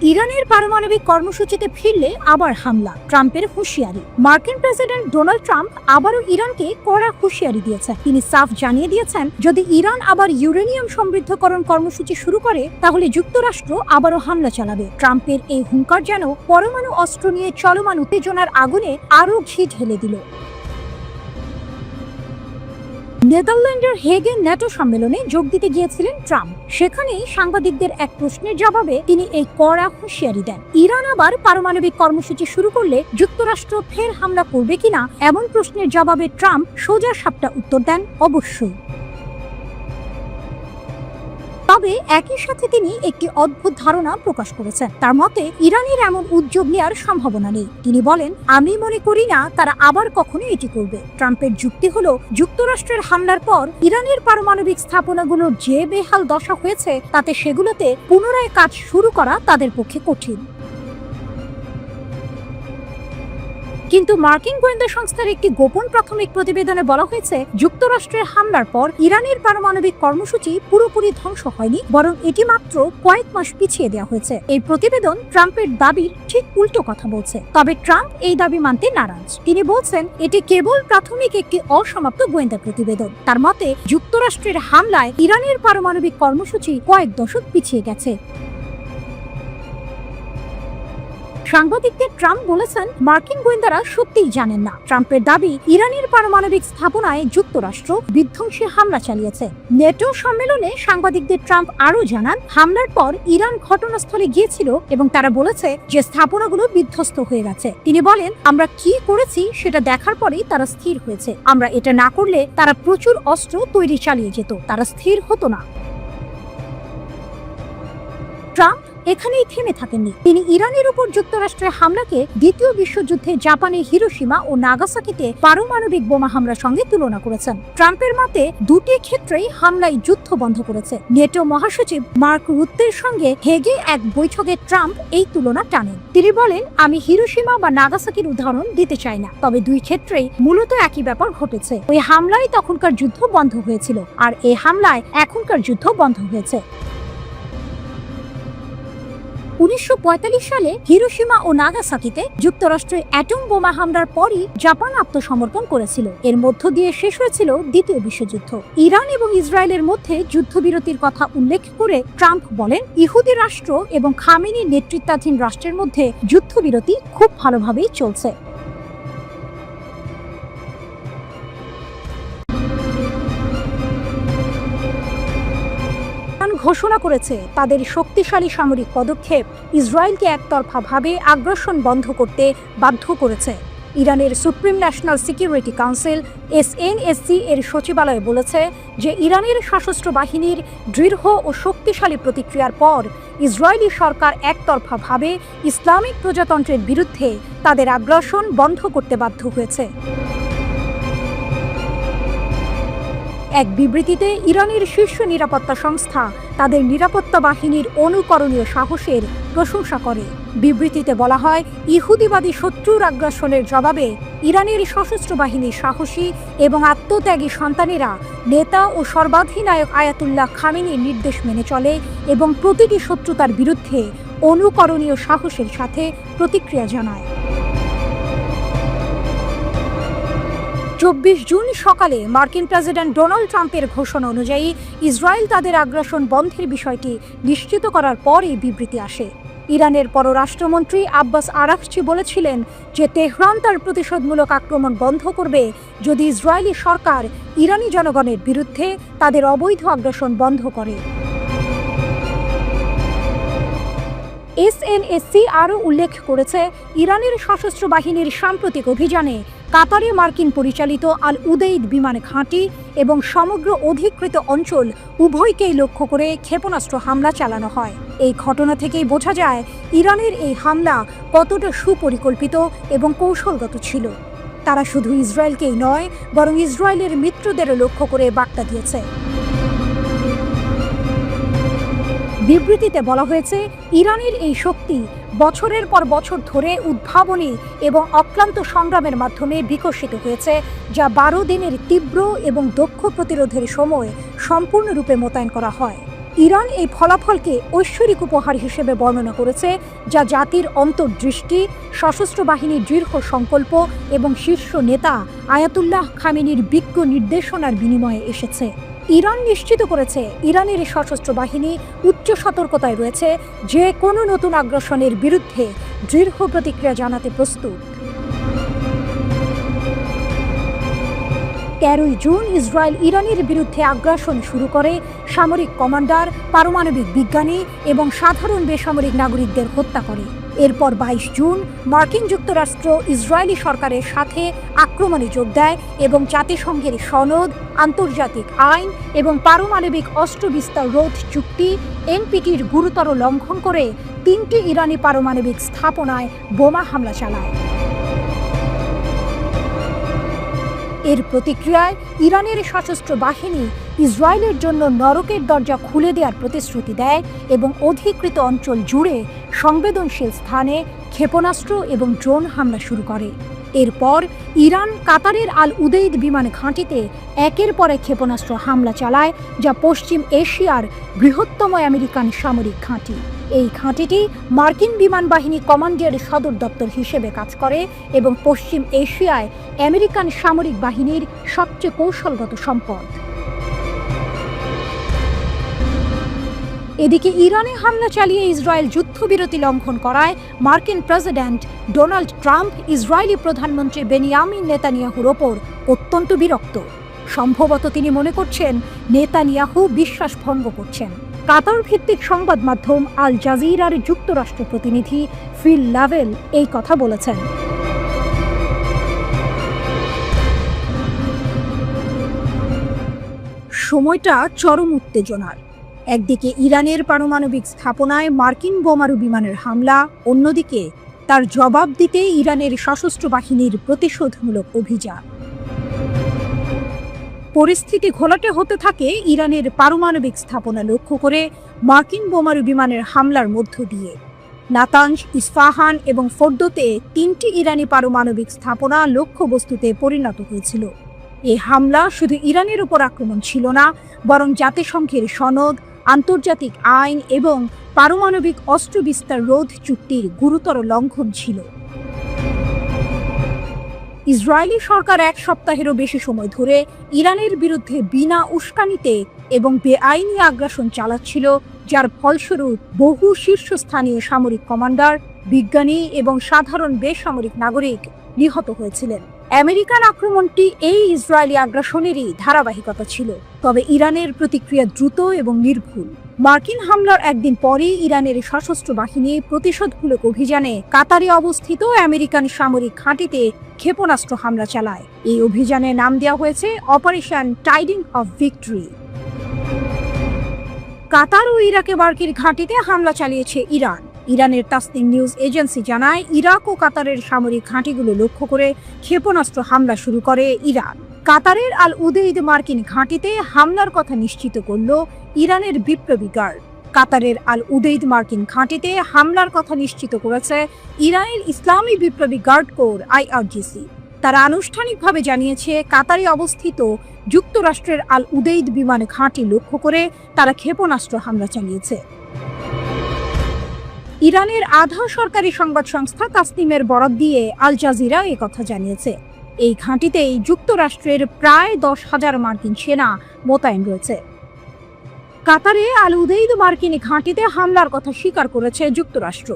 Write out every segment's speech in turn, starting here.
ইরানের পারমাণবিক কর্মসূচিতে ফিরলে আবার হামলা, ট্রাম্পের হুঁশিয়ারি। মার্কিন প্রেসিডেন্ট ডোনাল্ড ট্রাম্প আবারও ইরানকে কড়া হুঁশিয়ারি দিয়েছেন। তিনি সাফ জানিয়ে দিয়েছেন, যদি ইরান আবার ইউরেনিয়াম সমৃদ্ধকরণ কর্মসূচি শুরু করে তাহলে যুক্তরাষ্ট্র আবারও হামলা চালাবে। ট্রাম্পের এই হুঙ্কার যেন পরমাণু অস্ত্র নিয়ে চলমান উত্তেজনার আগুনে আরও ঘি ঢেলে দিল। নেদারল্যান্ডের হেগে ন্যাটো সম্মেলনে যোগ দিতে গিয়েছিলেন ট্রাম্প। সেখানেই সাংবাদিকদের এক প্রশ্নের জবাবে তিনি এই কড়া হুঁশিয়ারি দেন। ইরান আবার পারমাণবিক কর্মসূচি শুরু করলে যুক্তরাষ্ট্র ফের হামলা করবে কিনা এমন প্রশ্নের জবাবে ট্রাম্প সোজা সাপটা উত্তর দেন, অবশ্যই। তবে একই সাথে তিনি একটি অদ্ভুত ধারণা প্রকাশ করেছেন। তার মতে ইরানের এমন উদ্যোগ নেওয়ার সম্ভাবনা নেই। তিনি বলেন, আমি মনে করি না তারা আবার কখনো এটি করবে। ট্রাম্পের যুক্তি হলো, যুক্তরাষ্ট্রের হামলার পর ইরানের পারমাণবিক স্থাপনাগুলোর যে বেহাল দশা হয়েছে তাতে সেগুলোতে পুনরায় কাজ শুরু করা তাদের পক্ষে কঠিন। কিন্তু মার্কিন গোয়েন্দা সংস্থার একটি গোপন প্রাথমিক প্রতিবেদনে বলা হয়েছে, যুক্তরাষ্ট্রের হামলার পর ইরানের পারমাণবিক কর্মসূচি পুরোপুরি ধ্বংস হয়নি, বরং এটি মাত্র কয়েক মাস পিছিয়ে দেওয়া হয়েছে। এই প্রতিবেদন ট্রাম্পের দাবির ঠিক উল্টো কথা বলছে। তবে ট্রাম্প এই দাবি মানতে নারাজ। তিনি বলছেন, এটি কেবল প্রাথমিক একটি অসমাপ্ত গোয়েন্দা প্রতিবেদন। তার মতে যুক্তরাষ্ট্রের হামলায় ইরানের পারমাণবিক কর্মসূচি কয়েক দশক পিছিয়ে গেছে। সাংবাদিকদের ট্রাম্প বলেছেন, মার্কিন গোয়েন্দারা সত্যিই জানেন না। ট্রাম্পের দাবি, ইরানের পারমাণবিক স্থাপনায় যুক্তরাষ্ট্র বিধ্বংসী হামলা চালিয়েছে। নেটো সম্মেলনে সাংবাদিকদের ট্রাম্প আরও জানান, হামলার পর ইরান ঘটনাস্থলে গিয়েছিল এবং তারা বলেছে যে স্থাপনাগুলো বিধ্বস্ত হয়ে গেছে। তিনি বলেন, আমরা কি করেছি সেটা দেখার পরেই তারা স্থির হয়েছে। আমরা এটা না করলে তারা প্রচুর অস্ত্র তৈরি চালিয়ে যেত, তারা স্থির হতো না। ট্রাম্প এখানেই থেমে থাকেননি। তিনি ইরানের উপর যুক্তরাষ্ট্রের হামলাকে দ্বিতীয় বিশ্বযুদ্ধে জাপানের হিরোশিমা ও নাগাসাকিতে পারমাণবিক বোমা হামলার সঙ্গে তুলনা করেছেন। ট্রাম্পের মতে দুটি ক্ষেত্রেই হামলায় যুদ্ধ বন্ধ করেছে। নেটো মহাসচিব মার্ক রুত্তের সঙ্গে হেগে এক বৈঠকে ট্রাম্প এই তুলনা টানেন। তিনি বলেন, আমি হিরোশিমা বা নাগাসাকির উদাহরণ দিতে চাই না, তবে দুই ক্ষেত্রেই মূলত একই ব্যাপার ঘটেছে। ওই হামলায় তখনকার যুদ্ধ বন্ধ হয়েছিল, আর এই হামলায় এখনকার যুদ্ধ বন্ধ হয়েছে। 1945 সালে হিরোশিমা ও নাগাসাকিতে যুক্তরাষ্ট্রের অ্যাটম বোমা হামলার পরই জাপান আত্মসমর্পণ করেছিল। এর মধ্য দিয়ে শেষ হয়েছিল দ্বিতীয় বিশ্বযুদ্ধ। ইরান এবং ইসরায়েলের মধ্যে যুদ্ধবিরতির কথা উল্লেখ করে ট্রাম্প বলেন, ইহুদি রাষ্ট্র এবং খামেনি নেতৃত্বাধীন রাষ্ট্রের মধ্যে যুদ্ধবিরতি খুব ভালোভাবেই চলছে। ঘোষণা করেছে তাদের শক্তিশালী সামরিক পদক্ষেপ ইসরায়েলকে একতরফাভাবে আগ্রাসন বন্ধ করতে বাধ্য করেছে। ইরানের supreme national security council SNSC এর সচিবালয় বলেছে যে ইরানের সশস্ত্র বাহিনীর দৃঢ় ও শক্তিশালী প্রতিক্রিয়ার পর ইসরায়েলি সরকার একতরফাভাবে ইসলামিক প্রজাতন্ত্রের বিরুদ্ধে তাদের আগ্রাসন বন্ধ করতে বাধ্য হয়েছে। এক বিবৃতিতে ইরানের শীর্ষ নিরাপত্তা সংস্থা তাদের নিরাপত্তা বাহিনীর অনুকরণীয় সাহসের প্রশংসা করে। বিবৃতিতে বলা হয়, ইহুদিবাদী শত্রুর আগ্রাসনের জবাবে ইরানের সশস্ত্র বাহিনীর সাহসী এবং আত্মত্যাগী সন্তানেরা নেতা ও সর্বাধিনায়ক আয়াতুল্লাহ খামেনির নির্দেশ মেনে চলে এবং প্রতিটি শত্রুতার বিরুদ্ধে অনুকরণীয় সাহসের সাথে প্রতিক্রিয়া জানায়। 24 জুন সকালে মার্কিন প্রেসিডেন্ট ডোনাল্ড ট্রাম্পের ঘোষণা অনুযায়ী ইসরায়েল তাদের আগ্রাসন বন্ধের বিষয়টি নিশ্চিত করার পর এই বিবৃতি আসে। ইরানের পররাষ্ট্রমন্ত্রী আব্বাস আরাকচি বলেছিলেন যে তেহরান তার প্রতিশোধমূলক আক্রমণ বন্ধ করবে যদি ইসরায়েলি সরকার ইরানি জনগণের বিরুদ্ধে তাদের অবৈধ আগ্রাসন বন্ধ করে। SNSC আরও উল্লেখ করেছে, ইরানের সশস্ত্র বাহিনীর সাম্প্রতিক অভিযানে কাতারে মার্কিন পরিচালিত আল উদেইদ বিমান ঘাঁটি এবং সমগ্র অধিকৃত অঞ্চল উভয়কেই লক্ষ্য করে ক্ষেপণাস্ত্র হামলা চালানো হয়। এই ঘটনা থেকেই বোঝা যায় ইরানের এই হামলা কতটা সুপরিকল্পিত এবং কৌশলগত ছিল। তারা শুধু ইসরায়েলকেই নয়, বরং ইসরায়েলের মিত্রদেরও লক্ষ্য করে বার্তা দিয়েছে। বিবৃতিতে বলা হয়েছে, ইরানের এই শক্তি বছরের পর বছর ধরে উদ্ভাবনী এবং অক্লান্ত সংগ্রামের মাধ্যমে বিকশিত হয়েছে, যা 12 দিনের তীব্র এবং দক্ষ প্রতিরোধের সময় সম্পূর্ণরূপে মোতায়েন করা হয়। ইরান এই ফলাফলকে ঐশ্বরিক উপহার হিসেবে বর্ণনা করেছে, যা জাতির অন্তর্দৃষ্টি, সশস্ত্র বাহিনীর দৃঢ় সংকল্প এবং শীর্ষ নেতা আয়াতুল্লাহ খামেনির বিজ্ঞ নির্দেশনার বিনিময়ে এসেছে। ইরান নিশ্চিত করেছে ইরানের সশস্ত্র বাহিনী উচ্চ সতর্কতায় রয়েছে, যে কোনো নতুন আগ্রাসনের বিরুদ্ধে দৃঢ় প্রতিক্রিয়া জানাতে প্রস্তুত। 13 জুন ইসরায়েল ইরানের বিরুদ্ধে আগ্রাসন শুরু করে। সামরিক কমান্ডার, পারমাণবিক বিজ্ঞানী এবং সাধারণ বেসামরিক নাগরিকদের হত্যা করে। এরপর 22 জুন মার্কিন যুক্তরাষ্ট্র ইসরায়েলি সরকারের সাথে আক্রমণে যোগ দেয় এবং জাতিসংঘের সনদ, আন্তর্জাতিক আইন এবং পারমাণবিক অস্ত্র বিস্তার রোধ চুক্তি এনপিটির গুরুতর লঙ্ঘন করে 3টি ইরানি পারমাণবিক স্থাপনায় বোমা হামলা চালায়। এর প্রতিক্রিয়ায় ইরানের সশস্ত্র বাহিনী ইসরায়েলের জন্য নরকের দরজা খুলে দেওয়ার প্রতিশ্রুতি দেয় এবং অধিকৃত অঞ্চল জুড়ে সংবেদনশীল স্থানে ক্ষেপণাস্ত্র এবং ড্রোন হামলা শুরু করে। এরপর ইরান কাতারের আল উদেইদ বিমান ঘাঁটিতে একের পর এক ক্ষেপণাস্ত্র হামলা চালায়, যা পশ্চিম এশিয়ার বৃহত্তম আমেরিকান সামরিক ঘাঁটি। এই ঘাঁটিটি মার্কিন বিমান বাহিনী কমান্ডের সদর দপ্তর হিসেবে কাজ করে এবং পশ্চিম এশিয়ায় আমেরিকান সামরিক বাহিনীর সবচেয়ে কৌশলগত সম্পদ। এদিকে ইরানে হামলা চালিয়ে ইসরায়েল যুদ্ধবিরতি লঙ্ঘন করায় মার্কিন প্রেসিডেন্ট ডোনাল্ড ট্রাম্প ইসরায়েলি প্রধানমন্ত্রী বেনিয়ামিন নেতানিয়াহুর ওপর অত্যন্ত বিরক্ত। সম্ভবত তিনি মনে করছেন নেতানিয়াহু বিশ্বাস ভঙ্গ করছেন। কাতার ভিত্তিক সংবাদ মাধ্যম আল জাজিরার যুক্তরাষ্ট্র প্রতিনিধি ফিল লাভেল এই কথা বলেছেন। সময়টা চরম উত্তেজনার। একদিকে ইরানের পারমাণবিক স্থাপনায় মার্কিন বোমারু বিমানের হামলা, অন্যদিকে তার জবাব দিতে ইরানের সশস্ত্র বাহিনীর প্রতিশোধমূলক অভিযান। পরিস্থিতি ঘোলাটে হতে থাকে ইরানের পারমাণবিক স্থাপনা লক্ষ্য করে মার্কিন বোমারু বিমানের হামলার মধ্য দিয়ে। নাতানজ, ইস্পাহান এবং ফোর্দোতে 3টি ইরানি পারমাণবিক স্থাপনা লক্ষ্যবস্তুতে পরিণত হয়েছিল। এই হামলা শুধু ইরানের উপর আক্রমণ ছিল না, বরং জাতিসংঘের সনদ, আন্তর্জাতিক আইন এবং পারমাণবিক অস্ত্র বিস্তার রোধ চুক্তির গুরুতর লঙ্ঘন ছিল। ইসরায়েলি সরকার 1 সপ্তাহেরও বেশি সময় ধরে ইরানের বিরুদ্ধে বিনা উস্কানিতে এবং বেআইনি আগ্রাসন চালাচ্ছিল, যার ফলস্বরূপ বহু শীর্ষস্থানীয় সামরিক কমান্ডার, বিজ্ঞানী এবং সাধারণ বেসামরিক নাগরিক নিহত হয়েছিলেন। আমেরিকান আক্রমণটি এই ইসরায়েলি আগ্রাসনেরই ধারাবাহিকতা ছিল, তবে ইরানের প্রতিক্রিয়া দ্রুত এবং নির্ভুল। মার্কিন হামলার একদিন পরেই ইরানের সশস্ত্র বাহিনী প্রতিশোধমূলক অভিযানে কাতারে অবস্থিত আমেরিকান সামরিক ঘাঁটিতে ক্ষেপণাস্ত্র হামলা চালায়। এই অভিযানের নাম দেওয়া হয়েছে অপারেশন টাইডিং অফ ভিক্টরি। কাতার ও ইরাকে মার্কিন ঘাঁটিতে হামলা চালিয়েছে ইরান। ইরানের তাসনিম নিউজ এজেন্সি জানায়, ইরাক ও কাতারের সামরিক ঘাঁটিগুলো লক্ষ্য করে ক্ষেপণাস্ত্র হামলা শুরু করে ইরান। কাতারের আল উদেইদ মার্কিন ঘাঁটিতে হামলার কথা নিশ্চিত করল ইরানের বিপ্লবী গার্ড। কাতারের আল উদেইদ মার্কিন ঘাঁটিতে হামলার কথা নিশ্চিত করেছে ইরানের ইসলামী বিপ্লবী গার্ড কোর IRGC। তারা আনুষ্ঠানিকভাবে জানিয়েছে, কাতারে অবস্থিত যুক্তরাষ্ট্রের আল উদেইদ বিমান ঘাঁটি লক্ষ্য করে তারা ক্ষেপণাস্ত্র হামলা চালিয়েছে। ইরানের আধা সরকারি সংবাদ সংস্থা তাসনিমের বরাত দিয়ে আল জাজিরা কথা জানিয়েছে। এই ঘাঁটিতেই যুক্তরাষ্ট্রের প্রায় 10,000 মার্কিন সেনা মোতায়েন রয়েছে। কাতারে আল উদেইদ মার্কিন ঘাঁটিতে হামলার কথা স্বীকার করেছে যুক্তরাষ্ট্র।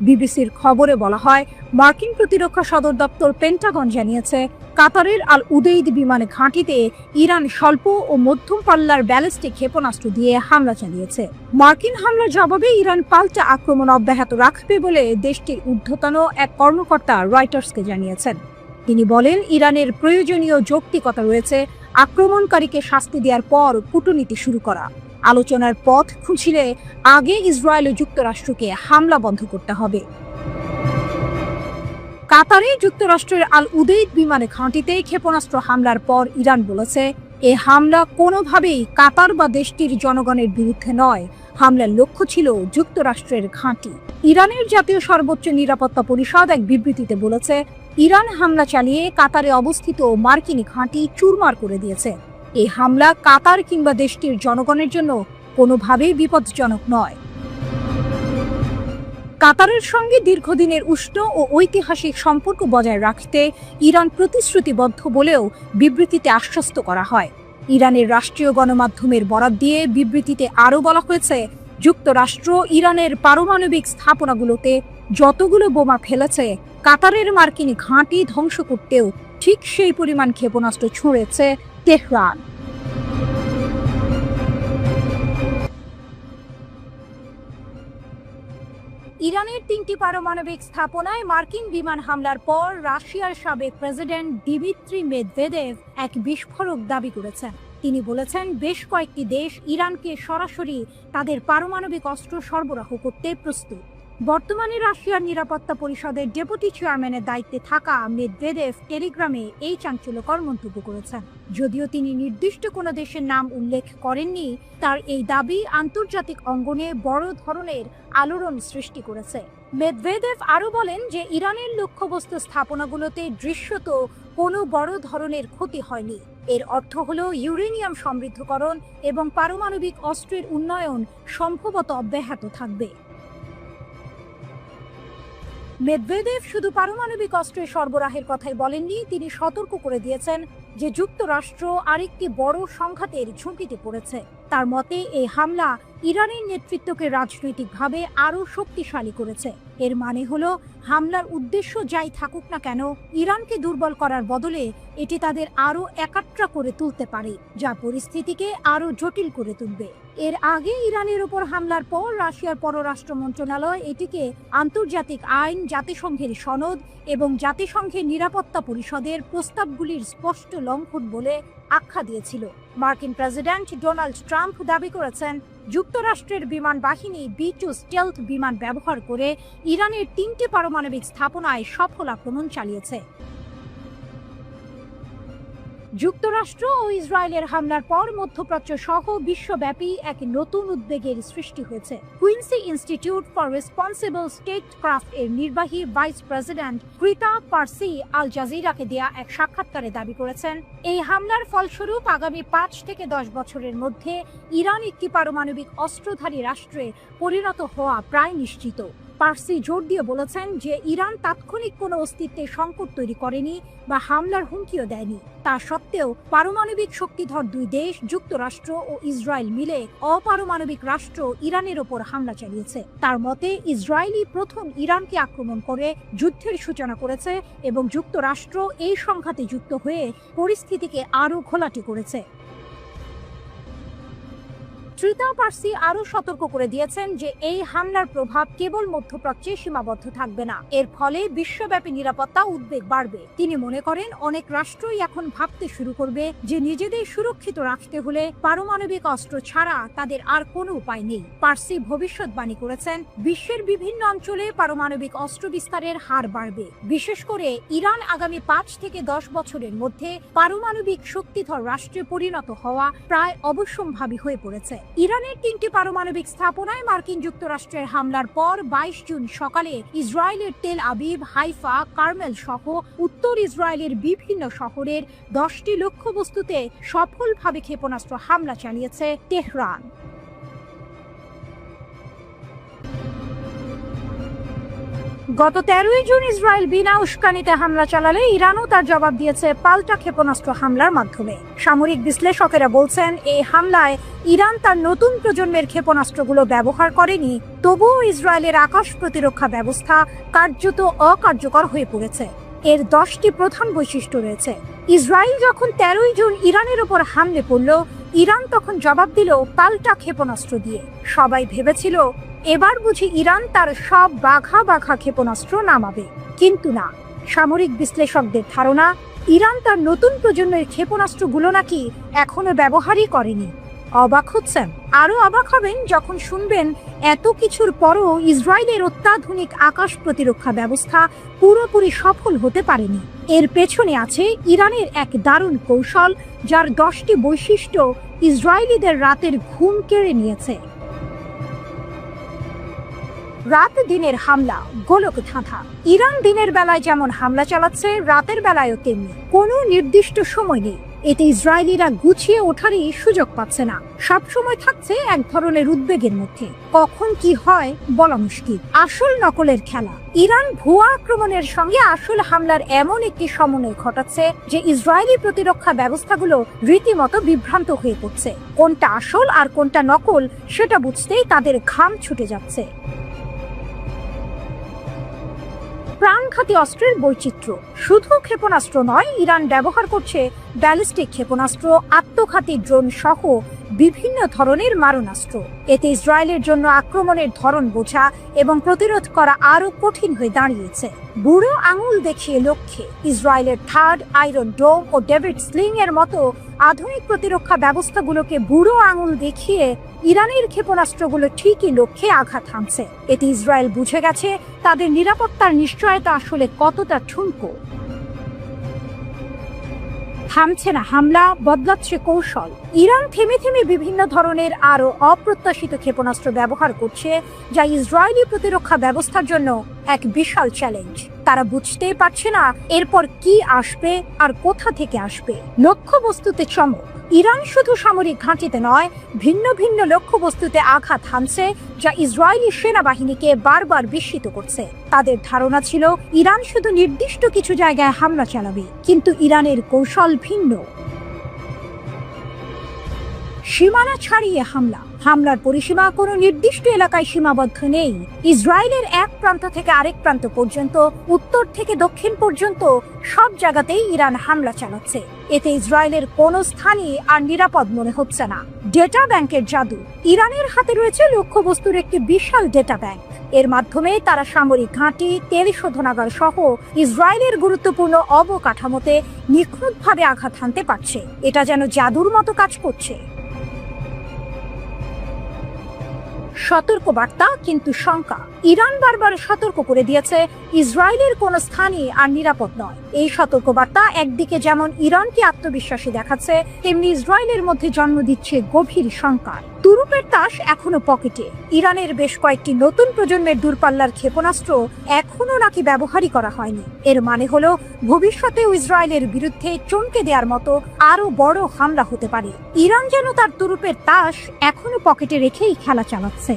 বিবিসির খবরে বলা হয়, মার্কিন প্রতিরক্ষা সদর দপ্তর পেন্টাগন জানিয়েছে, কাতারের আল উদেইদ বিমান ঘাঁটিতে ইরান স্বল্প ও মধ্যম পাল্লার ব্যালিস্টিক ক্ষেপণাস্ত্র দিয়ে হামলা চালিয়েছে। মার্কিন হামলার জবাবে ইরান পাল্টা আক্রমণ অব্যাহত রাখবে বলে দেশটির ঊর্ধ্বতন এক কর্মকর্তা রয়টার্সকে জানিয়েছেন। তিনি বলেন, ইরানের প্রয়োজনীয় যৌক্তিকতা রয়েছে আক্রমণকারীকে শাস্তি দেওয়ার পর কূটনীতি শুরু করা। আলোচনার পথ খুঁজলে আগে ইসরায়েল ও যুক্তরাষ্ট্রকে হামলা বন্ধ করতে হবে। কাতারে যুক্তরাষ্ট্রের আল উদেইদ বিমান ঘাঁটিতে ক্ষেপণাস্ত্র হামলার পর ইরান বলেছে, এই হামলা কোনোভাবেই কাতার বা দেশটির জনগণের বিরুদ্ধে নয়, হামলার লক্ষ্য ছিল যুক্তরাষ্ট্রের ঘাঁটি। ইরানের জাতীয় সর্বোচ্চ নিরাপত্তা পরিষদ এক বিবৃতিতে বলেছে, ইরান হামলা চালিয়ে কাতারে অবস্থিত মার্কিন ঘাঁটি চুরমার করে দিয়েছে। এই হামলা কাতার কিংবা দেশটির জনগণের জন্য কোনোভাবেই বিপজ্জনক নয়। কাতারের সঙ্গে দীর্ঘদিনের উষ্ণ ও ঐতিহাসিক সম্পর্ক বজায় রাখতে ইরান প্রতিশ্রুতিবদ্ধ বলেও বিবৃতিতে আশ্বস্ত করা হয়। ইরানের রাষ্ট্রীয় গণমাধ্যমের বরাত দিয়ে বিবৃতিতে আরও বলা হয়েছে, যুক্তরাষ্ট্র ইরানের পারমাণবিক স্থাপনাগুলোতে যতগুলো বোমা ফেলেছে, কাতারের মার্কিন ঘাঁটি ধ্বংস করতেও ঠিক সেই পরিমাণ ক্ষেপণাস্ত্র ছুঁড়েছে তেহরান। ইরানের 3টি পারমাণবিক স্থাপনায় মার্কিন বিমান হামলার পর রাশিয়ার সাবেক প্রেসিডেন্ট দিমিত্রি মেদভেদেভ এক বিস্ফোরক দাবি করেছেন। তিনি বলেছেন, বেশ কয়েকটি দেশ ইরানকে সরাসরি তাদের পারমাণবিক অস্ত্র সরবরাহ করতে প্রস্তুত। বর্তমানে রাশিয়ার নিরাপত্তা পরিষদের ডেপুটি চেয়ারম্যানের দায়িত্বে থাকা মেদভেদেভ টেলিগ্রামে এই চাঞ্চল্যকর মন্তব্য করেছেন। যদিও তিনি নির্দিষ্ট কোনো দেশের নাম উল্লেখ করেননি, তার এই দাবি আন্তর্জাতিক অঙ্গনে বড় ধরনের আলোড়ন সৃষ্টি করেছে। মেদভেদেভ আরও বলেন যে ইরানের লক্ষ্যবস্তু স্থাপনাগুলোতে দৃশ্যত কোনো বড় ধরনের ক্ষতি হয়নি। এর অর্থ হলো ইউরেনিয়াম সমৃদ্ধকরণ এবং পারমাণবিক অস্ত্রের উন্নয়ন সম্ভবত অব্যাহত থাকবে। মেদভেদেভ শুধু পারমাণবিক অস্ত্রের সরবরাহের কথাই বলেননি, তিনি সতর্ক করে দিয়েছেন যে যুক্তরাষ্ট্র আরেকটি বড় সংঘাতের ঝুঁকিতে পড়েছে। তার মতে এই হামলা ইরানের নেতৃত্বকে রাজনৈতিকভাবে আরও শক্তিশালী করেছে। এর মানে হলো হামলার উদ্দেশ্য যাই থাকুক না কেন, ইরানকে দুর্বল করার বদলে এটি তাদের আরও একাট্রা করে তুলতে পারে, যা পরিস্থিতিকে আরও জটিল করে তুলবে। এর আগে ইরানের উপর হামলার পর রাশিয়ার পররাষ্ট্র মন্ত্রণালয় এটিকে আন্তর্জাতিক আইন, জাতিসংঘের সনদ এবং জাতিসংঘের নিরাপত্তা পরিষদের প্রস্তাবগুলির স্পষ্ট লঙ্ঘন বলে আখ্যা দিয়েছিল। মার্কিন প্রেসিডেন্ট ডোনাল্ড ট্রাম্প দাবি করেছেন, যুক্তরাষ্ট্রের বিমান বাহিনী B-2 স্টেলথ বিমান ব্যবহার করে ইরানের 3টি পারমাণবিক স্থাপনায় সফল আক্রমণ চালিয়েছে। যুক্তরাষ্ট্র ও ইসরায়েলের হামলার পর মধ্যপ্রাচ্য সহ বিশ্বব্যাপী এক নতুন উদ্বেগের সৃষ্টি হয়েছে। কুইন্সি ইনস্টিটিউট ফর রেসপন্সিবল স্টেটক্রাফট এর নির্বাহী ভাইস প্রেসিডেন্ট ক্রিতা পার্সি আল জাজিরাকে দেয়া এক সাক্ষাৎকারে দাবি করেছেন, এই হামলার ফলস্বরূপ আগামী 5 থেকে 10 বছরের মধ্যে ইরান একটি পারমাণবিক অস্ত্রধারী রাষ্ট্রে পরিণত হওয়া প্রায় নিশ্চিত। পার্সি জোর দিয়ে বলেছেন যে ইরান তাৎক্ষণিক কোনো অস্তিত্বের সংকট তৈরি করেনি বা হামলার হুমকিও দেয়নি। তা সত্ত্বেও পারমাণবিক শক্তিধর দুই দেশ যুক্তরাষ্ট্র ও ইসরায়েল মিলে অপারমাণবিক রাষ্ট্র ইরানের ওপর হামলা চালিয়েছে। তার মতে ইসরায়েলই প্রথম ইরানকে আক্রমণ করে যুদ্ধের সূচনা করেছে এবং যুক্তরাষ্ট্র এই সংঘাতে যুক্ত হয়ে পরিস্থিতিকে আরও ঘোলাটে করেছে। ক্রিতা পার্সি আরও সতর্ক করে দিয়েছেন যে এই হামলার প্রভাব কেবল মধ্যপ্রাচ্যে সীমাবদ্ধ থাকবে না, এর ফলে বিশ্বব্যাপী নিরাপত্তা উদ্বেগ বাড়বে। তিনি মনে করেন অনেক রাষ্ট্রই এখন ভাবতে শুরু করবে যে নিজেদের সুরক্ষিত রাখতে হলে পারমাণবিক অস্ত্র ছাড়া তাদের আর কোনো উপায় নেই। পার্সি ভবিষ্যৎবাণী করেছেন, বিশ্বের বিভিন্ন অঞ্চলে পারমাণবিক অস্ত্র বিস্তারের হার বাড়বে। বিশেষ করে ইরান আগামী 5 থেকে 10 বছরের মধ্যে পারমাণবিক শক্তিধর রাষ্ট্রে পরিণত হওয়া প্রায় অবশ্যম্ভাবী হয়ে পড়েছে। ইরানের 3টি পারমাণবিক স্থাপনায় মার্কিন যুক্তরাষ্ট্রের হামলার পর 22 জুন সকালে ইসরায়েলের তেল আবিব, হাইফা, কার্মেল সহ উত্তর ইসরায়েলের বিভিন্ন শহরের 10টি লক্ষ্যবস্তুতে সফলভাবে ক্ষেপণাস্ত্র হামলা চালিয়েছে তেহরান। গত 13 জুন ইসরায়েল বিনা উস্কানিতে হামলা চালালে ইরানও তার জবাব দিয়েছে পাল্টা ক্ষেপণাস্ত্র হামলার মাধ্যমে। সামরিক বিশ্লেষকেরা বলছেন, এই হামলায় ইরান তার নতুন প্রজন্মের ক্ষেপণাস্ত্রগুলো ব্যবহার করেনি, তবুও ইসরায়েলের আকাশ প্রতিরক্ষা ব্যবস্থা কার্যত অকার্যকর হয়ে পড়েছে। এর 10টি প্রধান বৈশিষ্ট্য রয়েছে। ইসরায়েল যখন 13 জুন ইরানের উপর হামলে পড়ল, ইরান তখন জবাব দিল পাল্টা ক্ষেপণাস্ত্র দিয়ে। সবাই ভেবেছিল এবার বুঝি ইরান তার সব বাঘা বাঘা ক্ষেপণাস্ত্র নামাবে, কিন্তু না। সামরিক বিশ্লেষকদের ধারণা, ইরান তার নতুন প্রজন্মের ক্ষেপণাস্ত্রগুলো নাকি এখনো ব্যবহারই করেনি। অবাক হচ্ছেন? আরও অবাক হবেন যখন শুনবেন এত কিছুর পরও ইসরায়েলের অত্যাধুনিক আকাশ প্রতিরক্ষা ব্যবস্থা পুরোপুরি সফল হতে পারেনি। এর পেছনে আছে ইরানের এক দারুণ কৌশল, যার 10টি বৈশিষ্ট্য ইসরায়েলিদের রাতের ঘুম কেড়ে নিয়েছে। রাত দিনের হামলা, গোলক ধাঁধা। ইরান দিনের বেলায় যেমন হামলা চালাচ্ছে, রাতের বেলায়ও তেমনি। কোনো নির্দিষ্ট সময় নেই। এতে ইসরায়েলিরা গুছিয়ে ওঠারই সুযোগ পাচ্ছে না, সবসময় থাকছে এক ধরনের উদ্বেগের মধ্যে। কখন কি হয় বলা মুশকিল। আসল নকলের খেলা। ইরান ভুয়া আক্রমণের সঙ্গে আসল হামলার এমন একটি সমন্বয় ঘটাচ্ছে যে ইসরায়েলি প্রতিরক্ষা ব্যবস্থাগুলো রীতিমতো বিভ্রান্ত হয়ে পড়ছে। কোনটা আসল আর কোনটা নকল সেটা বুঝতেই তাদের ঘাম ছুটে যাচ্ছে। প্রাণঘাতী অস্ত্রের বৈচিত্র্য। শুধু ক্ষেপণাস্ত্র নয়, ইরান ব্যবহার করছে ব্যালিস্টিক ক্ষেপণাস্ত্র, আত্মঘাতী ড্রোন সহ বিভিন্ন ধরনের মারণাস্ত্র। এতে ইসরায়েলের জন্য আক্রমণের ধরন বোঝা এবং প্রতিরোধ করা আরো কঠিন হয়ে দাঁড়িয়েছে। বুড়ো আঙুল দেখিয়ে লক্ষ্যে। ইসরায়েলের থার্ড আয়রন ডোম ও ডেভিড স্লিং এর মতো আধুনিক প্রতিরক্ষা ব্যবস্থাগুলোকে বুড়ো আঙুল দেখিয়ে ইরানের ক্ষেপণাস্ত্রগুলো ঠিকই লক্ষ্যে আঘাত হানছে। এতে ইসরায়েল বুঝে গেছে তাদের নিরাপত্তার নিশ্চয়তা আসলে কতটা ঠুনকো। থামছে না হামলা, বদলাচ্ছে কৌশল। ইরান থেমে থেমে বিভিন্ন ধরনের আরো অপ্রত্যাশিত ক্ষেপণাস্ত্র ব্যবহার করছে, যা ইসরায়েলি প্রতিরক্ষা ব্যবস্থার জন্য এক বিশাল চ্যালেঞ্জ। তারা বুঝতেই পারছে না এরপর কি আসবে আর কোথা থেকে আসবে। লক্ষ্যবস্তুতে চমক। ইরান শুধু সামরিক ঘাঁটিতে নয়, ভিন্ন ভিন্ন লক্ষ্যবস্তুতে আঘাত হানছে, যা ইসরায়েলি সেনাবাহিনীকে বারবার বিস্মিত করছে। তাদের ধারণা ছিল ইরান শুধু নির্দিষ্ট কিছু জায়গায় হামলা চালাবে, কিন্তু ইরানের কৌশল ভিন্ন। সীমানা ছাড়িয়ে হামলা। হামলার পরিসীমা কোনো নির্দিষ্ট এলাকায় সীমাবদ্ধ নেই। ইসরায়েলের এক প্রান্ত থেকে আরেক প্রান্ত পর্যন্ত, উত্তর থেকে দক্ষিণ পর্যন্ত সব জায়গাতেই ইরান হামলা চালাচ্ছে। এতে ইসরায়েলের কোনো স্থানই আর নিরাপদ মনে হচ্ছে না। ডেটা ব্যাংকের জাদু। ইরানের হাতে রয়েছে লক্ষ্যবস্তুর একটি বিশাল ডেটা ব্যাংক। এর মাধ্যমে তারা সামরিক ঘাঁটি, তেল শোধনাগার সহ ইসরায়েলের গুরুত্বপূর্ণ অবকাঠামোতে নিখুঁতভাবে আঘাত হানতে পারছে। এটা যেন জাদুর মতো কাজ করছে। সতর্কবার্তা কিন্তু শঙ্কা। ইরান বারবার সতর্ক করে দিয়েছে ইসরায়েলের কোন স্থানই আর নিরাপদ নয়। এই সতর্কবার্তা একদিকে যেমন ইরানকে আত্মবিশ্বাসী দেখাচ্ছে, তেমনি ইসরায়েলের মধ্যে জন্ম দিচ্ছে গভীর শঙ্কা। তুরুপের তাস এখনো পকেটে। ইরানের বেশ কয়েকটি নতুন প্রজন্মের দূরপাল্লার ক্ষেপণাস্ত্র এখনো নাকি ব্যবহারই করা হয়নি। এর মানে হলো ভবিষ্যতেও ইসরায়েলের বিরুদ্ধে চমকে দেওয়ার মতো আরো বড় হামলা হতে পারে। ইরান যেন তার তুরুপের তাস এখনো পকেটে রেখেই খেলা চালাচ্ছে।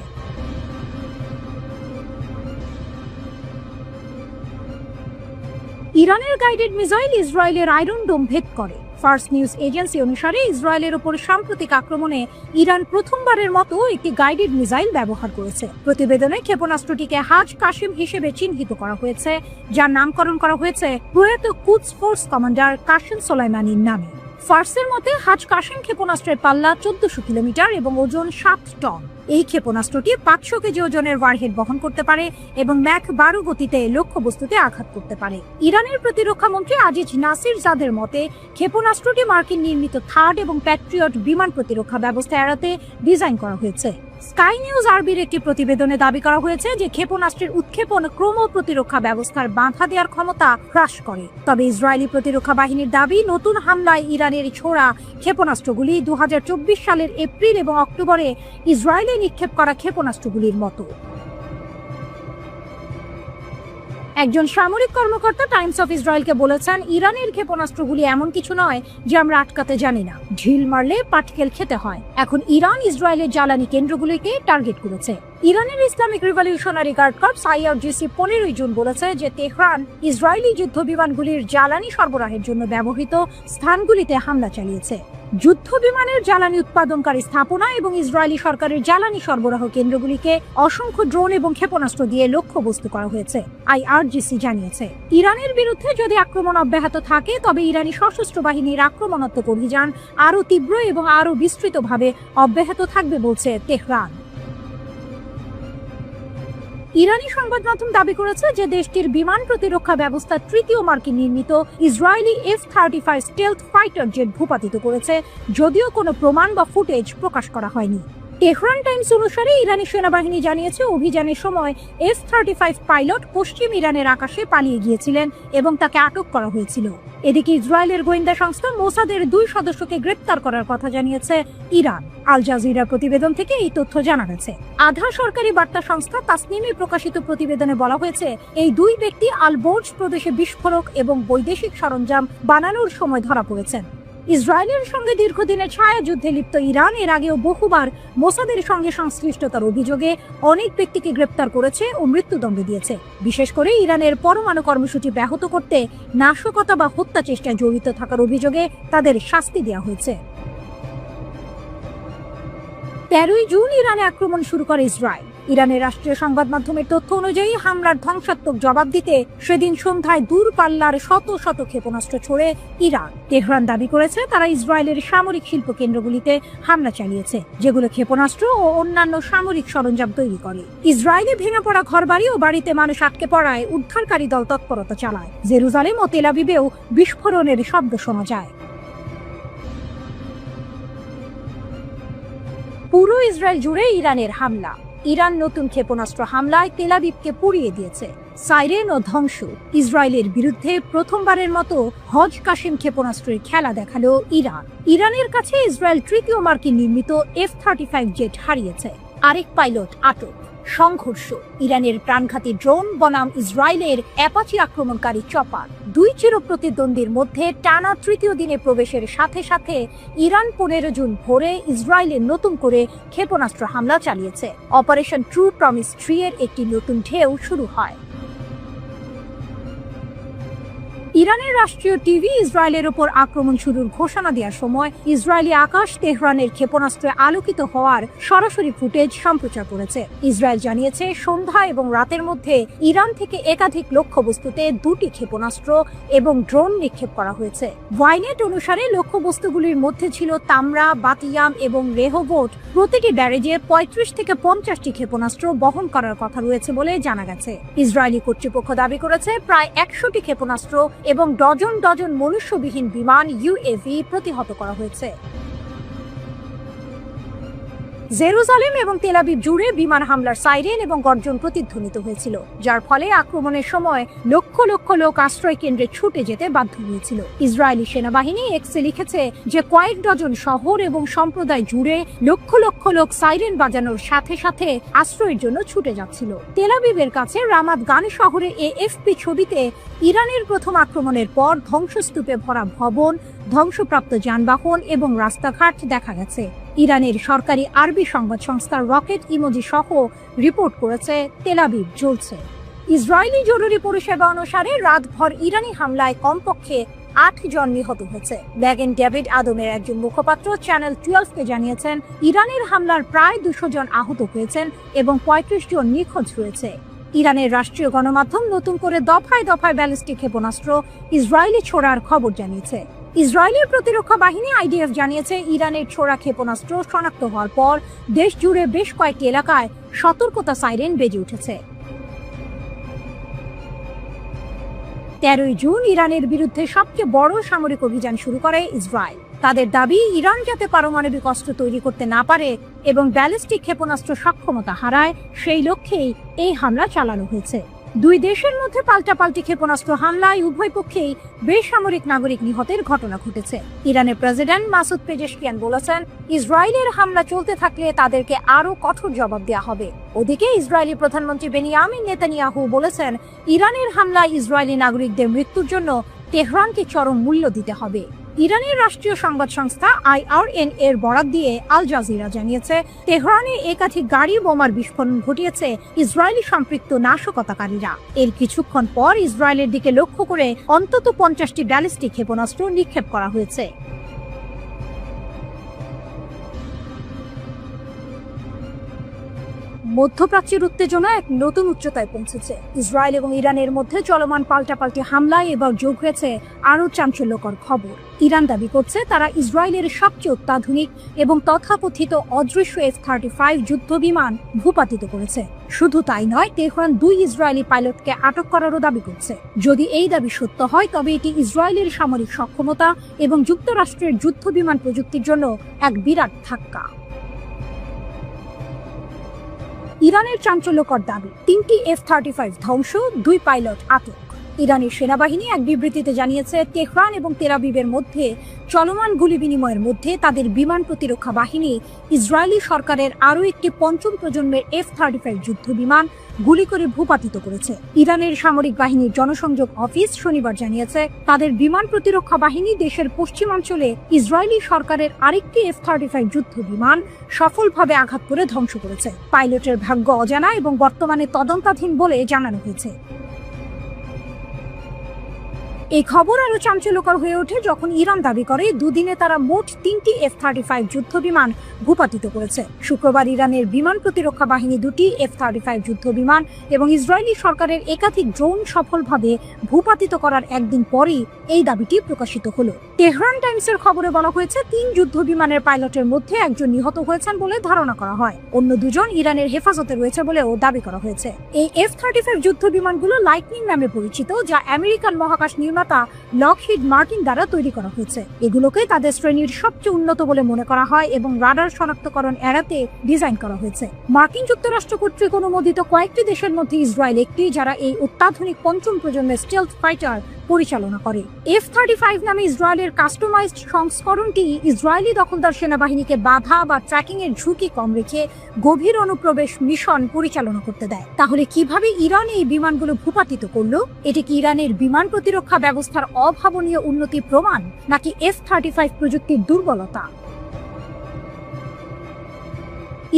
ইরানের গাইডেড মিসাইল ইসরায়েলের আয়রন ডোম ভেদ করে। ফার্স নিউজ এজেন্সি অনুসারে ইসরায়েলের উপর সাম্প্রতিক আক্রমণে ইরান প্রথমবারের মতো একটি গাইডেড মিসাইল ব্যবহার করেছে। প্রতিবেদনে ক্ষেপণাস্ত্রটিকে হাজ কাসিম হিসেবে চিহ্নিত করা হয়েছে, যার নামকরণ করা হয়েছে প্রয়াত কুদস ফোর্স কমান্ডার কাসেম সোলাইমানির নামে। ফার্সের মতে হাজ কাসিম ক্ষেপণাস্ত্রের পাল্লা 1400 কিলোমিটার এবং ওজন 7 টন। এই ক্ষেপণাস্ত্রটি 500 কেজি ওজনের ওয়ারহেড বহন করতে পারে এবং ম্যাক 12 গতিতে লক্ষ্যবস্তুতে আঘাত করতে পারে। ইরানের প্রতিরক্ষা মন্ত্রী আজিজ নাসির জাদের মতে ক্ষেপণাস্ত্রটি মার্কিন নির্মিত থার্ড এবং প্যাট্রিয়ট বিমান প্রতিরক্ষা ব্যবস্থা এড়াতে ডিজাইন করা হয়েছে। স্কাই নিউজ আরবির একটি প্রতিবেদনে দাবি করা হয়েছে যে ক্ষেপণাস্ত্রের উৎক্ষেপণ ক্রম প্রতিরক্ষা ব্যবস্থার বাধা দেওয়ার ক্ষমতা হ্রাস করে। তবে ইসরায়েলি প্রতিরক্ষা বাহিনীর দাবি, নতুন হামলায় ইরানের ছোড়া ক্ষেপণাস্ত্রগুলি 2024 সালের এপ্রিল এবং অক্টোবরে ইসরায়েলে নিক্ষেপ করা ক্ষেপণাস্ত্রগুলির মতো। একজন সামরিক কর্মকর্তা টাইমস অফ ইসরায়েলকে বলেছেন, ইরানের ক্ষেপণাস্ত্রগুলি এমন কিছু নয় যে আমরা আটকাতে জানি না। ঢিল মারলে পাটকেল খেতে হয়। এখন ইরান ইসরায়েলের জ্বালানি কেন্দ্রগুলিকে টার্গেট করেছে। ইরানের Islamic revolutionary guard corps IRGC 15 June বলেছে যে তেহরান ইসরায়েলি যুদ্ধ বিমানগুলির জ্বালানি সরবরাহের জন্য ব্যবহৃত স্থানগুলিতে হামলা চালিয়েছে। যুদ্ধ বিমানের জ্বালানি উৎপাদনকারী স্থাপনা এবং ইসরায়েলি সরকারের জ্বালানি সরবরাহ কেন্দ্রগুলিকে অসংখ্য ড্রোন এবং ক্ষেপণাস্ত্র দিয়ে লক্ষ্যবস্তু করা হয়েছে, IRGC জানিয়েছে। ইরানের বিরুদ্ধে যদি আক্রমণ অব্যাহত থাকে, তবে ইরানি সশস্ত্র বাহিনীর আক্রমণাত্মক অভিযান আরও তীব্র এবং আরও বিস্তৃতভাবে অব্যাহত থাকবে বলছে তেহরান। ইরানি সংবাদ মাধ্যম দাবি করেছে যে দেশটির বিমান প্রতিরক্ষা ব্যবস্থা তৃতীয় মার্কিন নির্মিত Israeli F-35 stealth fighter jet ভূপাতিত করেছে, যদিও কোনো প্রমাণ বা ফুটেজ প্রকাশ করা হয়নি। তেহরান টাইমস অনুসারে ইরানি সেনাবাহিনী জানিয়েছে অভিযানের সময় F-35 পাইলট পশ্চিম ইরানের আকাশে পালিয়ে গিয়েছিলেন এবং তাকে আটক করা হয়েছিল। এদিকে ইসরায়েলের গোয়েন্দা সংস্থা মোসাদের 2 সদস্যকে গ্রেপ্তার করার কথা জানিয়েছে ইরান। আল জাজিরার প্রতিবেদন থেকে এই তথ্য জানা গেছে। আধা সরকারি বার্তা সংস্থা তাসনিমে প্রকাশিত প্রতিবেদনে বলা হয়েছে, এই 2 ব্যক্তি আল বোর্জ প্রদেশে বিস্ফোরক এবং বৈদেশিক সরঞ্জাম বানানোর সময় ধরা পড়েছেন। ইসরায়েলের সঙ্গে দীর্ঘদিনের ছায়াযুদ্ধে লিপ্ত ইরান এর আগেও বহুবার মোসাদের সঙ্গে সংশ্লিষ্টতার অভিযোগে অনেক ব্যক্তিকে গ্রেপ্তার করেছে ও মৃত্যুদণ্ড দিয়েছে। বিশেষ করে ইরানের পরমাণু কর্মসূচি ব্যাহত করতে নাশকতা বা হত্যা চেষ্টায় জড়িত থাকার অভিযোগে তাদের শাস্তি দেওয়া হয়েছে। 13ই জুন ইরানে আক্রমণ শুরু করে ইসরায়েল। ইরানের রাষ্ট্রীয় সংবাদ মাধ্যমের তথ্য অনুযায়ী হামলার ধ্বংসাত্মক জবাব দিতে সেদিন সন্ধ্যায় দূরপাল্লার শত শত ক্ষেপণাস্ত্র ছোড়ে ইরান। তেহরান দাবি করেছে তারা ইসরায়েলের সামরিক শিল্প কেন্দ্রগুলিতে হামলা চালিয়েছে, যেগুলো ক্ষেপণাস্ত্র ও অন্যান্য সামরিক সরঞ্জাম তৈরি করে। ইসরায়েলে ভেঙে পড়া ঘরবাড়ি ও বাড়িতে মানুষ আটকে পড়ায় উদ্ধারকারী দল তৎপরতা চালায়। জেরুজালেম ও তেল আবিবেও বিস্ফোরণের শব্দ শোনা যায়। পুরো ইসরায়েল জুড়ে ইরানের হামলা। ইরান নতুন ক্ষেপণাস্ত্র হামলায় তেল আবিবকে পুড়িয়ে দিয়েছে। সাইরেন ও ধ্বংস। ইসরায়েলের বিরুদ্ধে প্রথমবারের মতো হজ কাসিম ক্ষেপণাস্ত্রের খেলা দেখালো ইরান। ইরানের কাছে ইসরায়েল তৃতীয় মার্কিন নির্মিত F-35 জেট হারিয়েছে। আরেক পাইলট আটক। সংঘর্ষ। ইরানের প্রাণঘাতী ড্রোন বনাম ইসরায়েলের অ্যাপাচি আক্রমণকারী চপার। দুই চিরপ্রতিদ্বন্দ্বীর মধ্যে টানা তৃতীয় দিনে প্রবেশের সাথে সাথে ইরান 15 জুন ভোরে ইসরায়েলের নতুন করে ক্ষেপণাস্ত্র হামলা চালিয়েছে। অপারেশন ট্রু প্রমিস 3 এর একটি নতুন ঢেউ শুরু হয়। ইরানের রাষ্ট্রীয় টিভি ইসরায়েলের ওপর আক্রমণ শুরুর ঘোষণা দেওয়ার সময় ইসরায়েলি আকাশ তেহরানের ক্ষেপণাস্ত্রে আলোকিত হওয়ার সরাসরি ফুটেজ সম্প্রচার করেছে। ইসরায়েল জানিয়েছে সন্ধ্যা এবং রাতের মধ্যে ইরান থেকে একাধিক লক্ষ্যবস্তুতে 2টি ক্ষেপণাস্ত্র এবং ড্রোন নিক্ষেপ করা হয়েছে। ওয়াইনেট অনুসারে লক্ষ্যবস্তুগুলির মধ্যে ছিল তামরা, বাতিয়াম এবং রেহোভোট। প্রতিটি ব্যারেজে 35 থেকে 50টি ক্ষেপণাস্ত্র বহন করার কথা রয়েছে বলে জানা গেছে। ইসরায়েলি কর্তৃপক্ষ দাবি করেছে প্রায় 100টি ক্ষেপণাস্ত্র এবং ডজন ডজন মনুষ্যবিহীন বিমান UAV প্রতিহত করা হয়েছে। জেরুজালেম এবং তেল আবিব জুড়ে বিমান হামলার সাইরেন এবং গর্জন প্রতিধ্বনিত হয়েছিল, যার ফলে আক্রমণের সময় লক্ষ লক্ষ লোক আশ্রয় কেন্দ্রে ছুটে যেতে বাধ্য হয়েছিল। ইসরায়েলি সেনাবাহিনী এক্সে লিখেছে যে কয়েক ডজন শহর এবং সম্প্রদায় জুড়ে লক্ষ লক্ষ লোক সাইরেন বাজানোর সাথে সাথে আশ্রয়ের জন্য ছুটে যাচ্ছিল। তেল আবিবের কাছে রামাত গান শহরে AFP ছবিতে ইরানের প্রথম আক্রমণের পর ধ্বংসস্তূপে ভরা ভবন, ধ্বংসপ্রাপ্ত যানবাহন এবং রাস্তাঘাট দেখা গেছে। ইরানের সরকারি আরবি সংবাদ সংস্থা রকেট ইমোজি সহ রিপোর্ট করেছে তেল আবিব জ্বলছে। ইসরায়েলি জরুরি পরিষেবা অনুসারে রাতভর ইরানি হামলায় কমপক্ষে 8 জন নিহত হয়েছে। ব্যাগেন ডেভিড আদমের একজন মুখপাত্র চ্যানেল 12কে জানিয়েছেন ইরানের হামলার প্রায় 200 জন আহত হয়েছেন এবং 35 জন নিখোঁজ রয়েছে। ইরানের রাষ্ট্রীয় গণমাধ্যম নতুন করে দফায় দফায় ব্যালিস্টিক ক্ষেপণাস্ত্র ইসরায়েলি ছোড়ার খবর জানিয়েছে। ইসরায়েলের প্রতিরক্ষা বাহিনী IDF জানিয়েছে ইরানের ছোড়া ক্ষেপণাস্ত্র শনাক্ত হওয়ার পর দেশ জুড়ে বেশ কয়েকটি এলাকায় সতর্কতা সাইরেন বেজে উঠেছে। 13ই জুন ইরানের বিরুদ্ধে সবচেয়ে বড় সামরিক অভিযান শুরু করে ইসরায়েল। তাদের দাবি ইরান যাতে পারমাণবিক অস্ত্র তৈরি করতে না পারে এবং ব্যালিস্টিক ক্ষেপণাস্ত্র সক্ষমতা হারায়, সেই লক্ষ্যেই এই হামলা চালানো হয়েছে। দুই দেশের মধ্যে পাল্টাপাল্টি ক্ষেপণাস্ত্র হামলায় উভয় পক্ষেই বেসামরিক নাগরিক নিহতের ঘটনা ঘটেছে। ইরানের প্রেসিডেন্ট মাসুদ পেজেশকিয়ান বলেছেন ইসরায়েলের হামলা চলতে থাকলে তাদেরকে আরো কঠোর জবাব দেওয়া হবে। ওদিকে ইসরায়েলি প্রধানমন্ত্রী বেনিয়ামিন নেতানিয়াহু বলেছেন ইরানের হামলায় ইসরায়েলি নাগরিকদের মৃত্যুর জন্য তেহরানকে চরম মূল্য দিতে হবে। ইরানের রাষ্ট্রীয় সংবাদ সংস্থা IRN এর বরাত দিয়ে আল জাজিরা জানিয়েছে তেহরানে একাধিক গাড়ি বোমার বিস্ফোরণ ঘটিয়েছে ইসরায়েলি সম্পৃক্ত নাশকতাকারীরা। এর কিছুক্ষণ পর ইসরায়েলের দিকে লক্ষ্য করে অন্তত 50টি ব্যালিস্টিক ক্ষেপণাস্ত্র নিক্ষেপ করা হয়েছে। মধ্যপ্রাচ্যের উত্তেজনা এক নতুন উচ্চতায় পৌঁছেছে। ইসরায়েল এবং ইরানের মধ্যে চলমান পাল্টাপাল্টি হামলায় এবার যোগ হয়েছে আরও চাঞ্চল্যকর খবর। ইরান দাবি করছে তারা ইসরায়েলের সবচেয়ে অত্যাধুনিক এবং তথাকথিত অদৃশ্য F-35 যুদ্ধ বিমান ভূপাতিত করেছে। শুধু তাই নয়, তেহরান 2 ইসরায়েলি পাইলটকে আটক করারও দাবি করছে। যদি এই দাবি সত্য হয় তবে এটি ইসরায়েলের সামরিক সক্ষমতা এবং যুক্তরাষ্ট্রের যুদ্ধ বিমান প্রযুক্তির জন্য এক বিরাট ধাক্কা। ইরানের চাঞ্চল্যকর দাবি, 3টি F-35 ধ্বংস, 2 পাইলট আটক। ইরানের সেনাবাহিনী এক বিবৃতিতে জানিয়েছে, তেহরান এবং তেল আবিবের মধ্যে চলমান গুলি বিনিময়ের মধ্যে তাদের বিমান প্রতিরক্ষা বাহিনী ইসরায়েলি সরকারের আরও একটি পঞ্চম প্রজন্মের F-35 যুদ্ধ বিমান গুলি করে ভূপাতিত করেছে। ইরানের সামরিক বাহিনীর জনসংযোগ অফিস শনিবার জানিয়েছে, তাদের বিমান প্রতিরক্ষা বাহিনী দেশের পশ্চিমাঞ্চলে ইসরায়েলি সরকারের আরেকটি F-35 যুদ্ধ বিমান সফলভাবে আঘাত করে ধ্বংস করেছে। পাইলটের ভাগ্য অজানা এবং বর্তমানে তদন্তাধীন বলে জানানো হয়েছে। এই খবর আরো চাঞ্চল্যকর হয়ে ওঠে যখন ইরান দাবি করে দুদিনে তারা মোট 3টি F-35 যুদ্ধ বিমান ভূপাতিত করেছে। শুক্রবার ইরানের বিমান প্রতিরক্ষা বাহিনী 2টি F-35 যুদ্ধ বিমান এবং ইসরায়েলি সরকারের একাধিক ড্রোন সফলভাবে ভূপাতিত করার একদিন পরেই এই দাবিটি প্রকাশিত হলো। তেহরান টাইমসের খবরে বলা হয়েছে, 3 যুদ্ধ বিমানের পাইলটের মধ্যে একজন নিহত হয়েছেন বলে ধারণা করা হয়। অন্য দুজন ইরানের হেফাজতে রয়েছে বলেও দাবি করা হয়েছে। এই F-35 যুদ্ধ বিমানগুলো লাইটনিং নামে পরিচিত, যা আমেরিকান মহাকাশ নির্মাতা লকহিড মার্টিন দ্বারা তৈরি করা হয়েছে। এগুলোকে তাদের শ্রেণীর সবচেয়ে উন্নত বলে মনে করা হয় এবং রাডার শনাক্তকরণ এড়াতে ডিজাইন করা হয়েছে। মার্কিন যুক্তরাষ্ট্র কর্তৃক অনুমোদিত কয়েকটি দেশের মধ্যে ইসরায়েল একটি, যারা এই অত্যাধুনিক পঞ্চম প্রজন্মের স্টেলথ ফাইটার পরিচালনা করে। F-35 নামে ইসরায়েলের কাস্টমাইজড সংস্করণটি ইসরায়েলি দখলদার সেনাবাহিনীকে বাধা বা ট্র্যাকিং এর ঝুঁকি কম রেখে গভীর অনুপ্রবেশ মিশন পরিচালনা করতে দেয়। তাহলে কিভাবে ইরান এই বিমানগুলো ভূপাতিত করলো? এটি কি ইরানের বিমান প্রতিরক্ষা ব্যবস্থার অভাবনীয় উন্নতি প্রমাণ, নাকি F-35 প্রযুক্তির দুর্বলতা?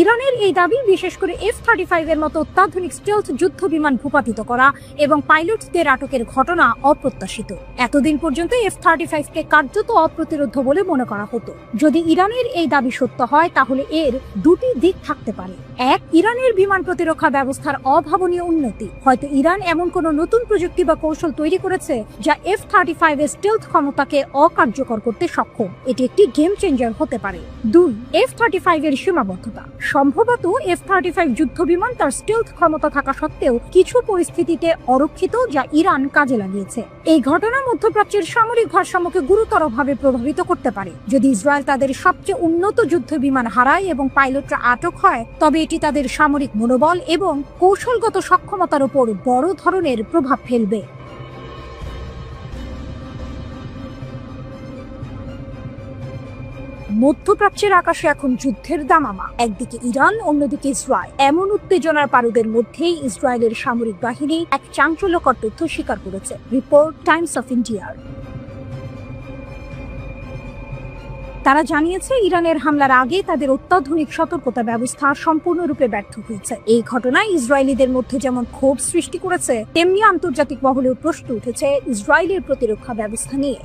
ইরানের এই দাবি, বিশেষ করে F-35 এর মতো অত্যাধুনিক স্টেলথ যুদ্ধ বিমান ভূপাতিত করা এবং পাইলটদের আটকের ঘটনা অপ্রত্যাশিত। এতদিন পর্যন্ত F-35 কে কার্যত অপ্রতিরোধ্য বলে মনে করা হতো। যদি ইরানের এই দাবি সত্য হয়, তাহলে এর দুটি দিক থাকতে পারে। এক, ইরানের বিমান প্রতিরক্ষা ব্যবস্থার অভাবনীয় উন্নতি। হয়তো ইরান এমন কোনো নতুন প্রযুক্তি বা কৌশল তৈরি করেছে যা F-35 এর স্টেলথ ক্ষমতাকে অকার্যকর করতে সক্ষম। এটি একটি গেম চেঞ্জার হতে পারে। 2, F-35 এর সীমাবদ্ধতা। সম্ভবত F-35 যুদ্ধ বিমান তার স্টেলথ ক্ষমতা থাকা সত্ত্বেও কিছু পরিস্থিতিতে অরক্ষিত, যা ইরান কাজে লাগিয়েছে। এই ঘটনা মধ্যপ্রাচ্যের সামরিক ভারসাম্যকে গুরুতরভাবে প্রভাবিত করতে পারে। যদি ইসরায়েল তাদের সবচেয়ে উন্নত যুদ্ধ বিমান হারায় এবং পাইলটরা আটক হয়, তবে এটি তাদের সামরিক মনোবল এবং কৌশলগত সক্ষমতার উপর বড় ধরনের প্রভাব ফেলবে। মধ্যপ্রাচ্যের আকাশে এখন যুদ্ধের দামামা। একদিকে ইরান, অন্যদিকে ইসরায়েল। এমন উত্তেজনার পারদের মধ্যেই ইসরায়েলের সামরিক বাহিনী এক চাঞ্চল্যকর তথ্য স্বীকার করেছে। রিপোর্ট টাইমস অফ ইন্ডিয়ার। তারা জানিয়েছে, ইরানের হামলার আগে তাদের অত্যাধুনিক সতর্কতা ব্যবস্থা সম্পূর্ণরূপে ব্যর্থ হয়েছে। এই ঘটনায় ইসরায়েলিদের মধ্যে যেমন ক্ষোভ সৃষ্টি করেছে, তেমনি আন্তর্জাতিক মহলেও প্রশ্ন উঠেছে ইসরায়েলের প্রতিরক্ষা ব্যবস্থা নিয়ে।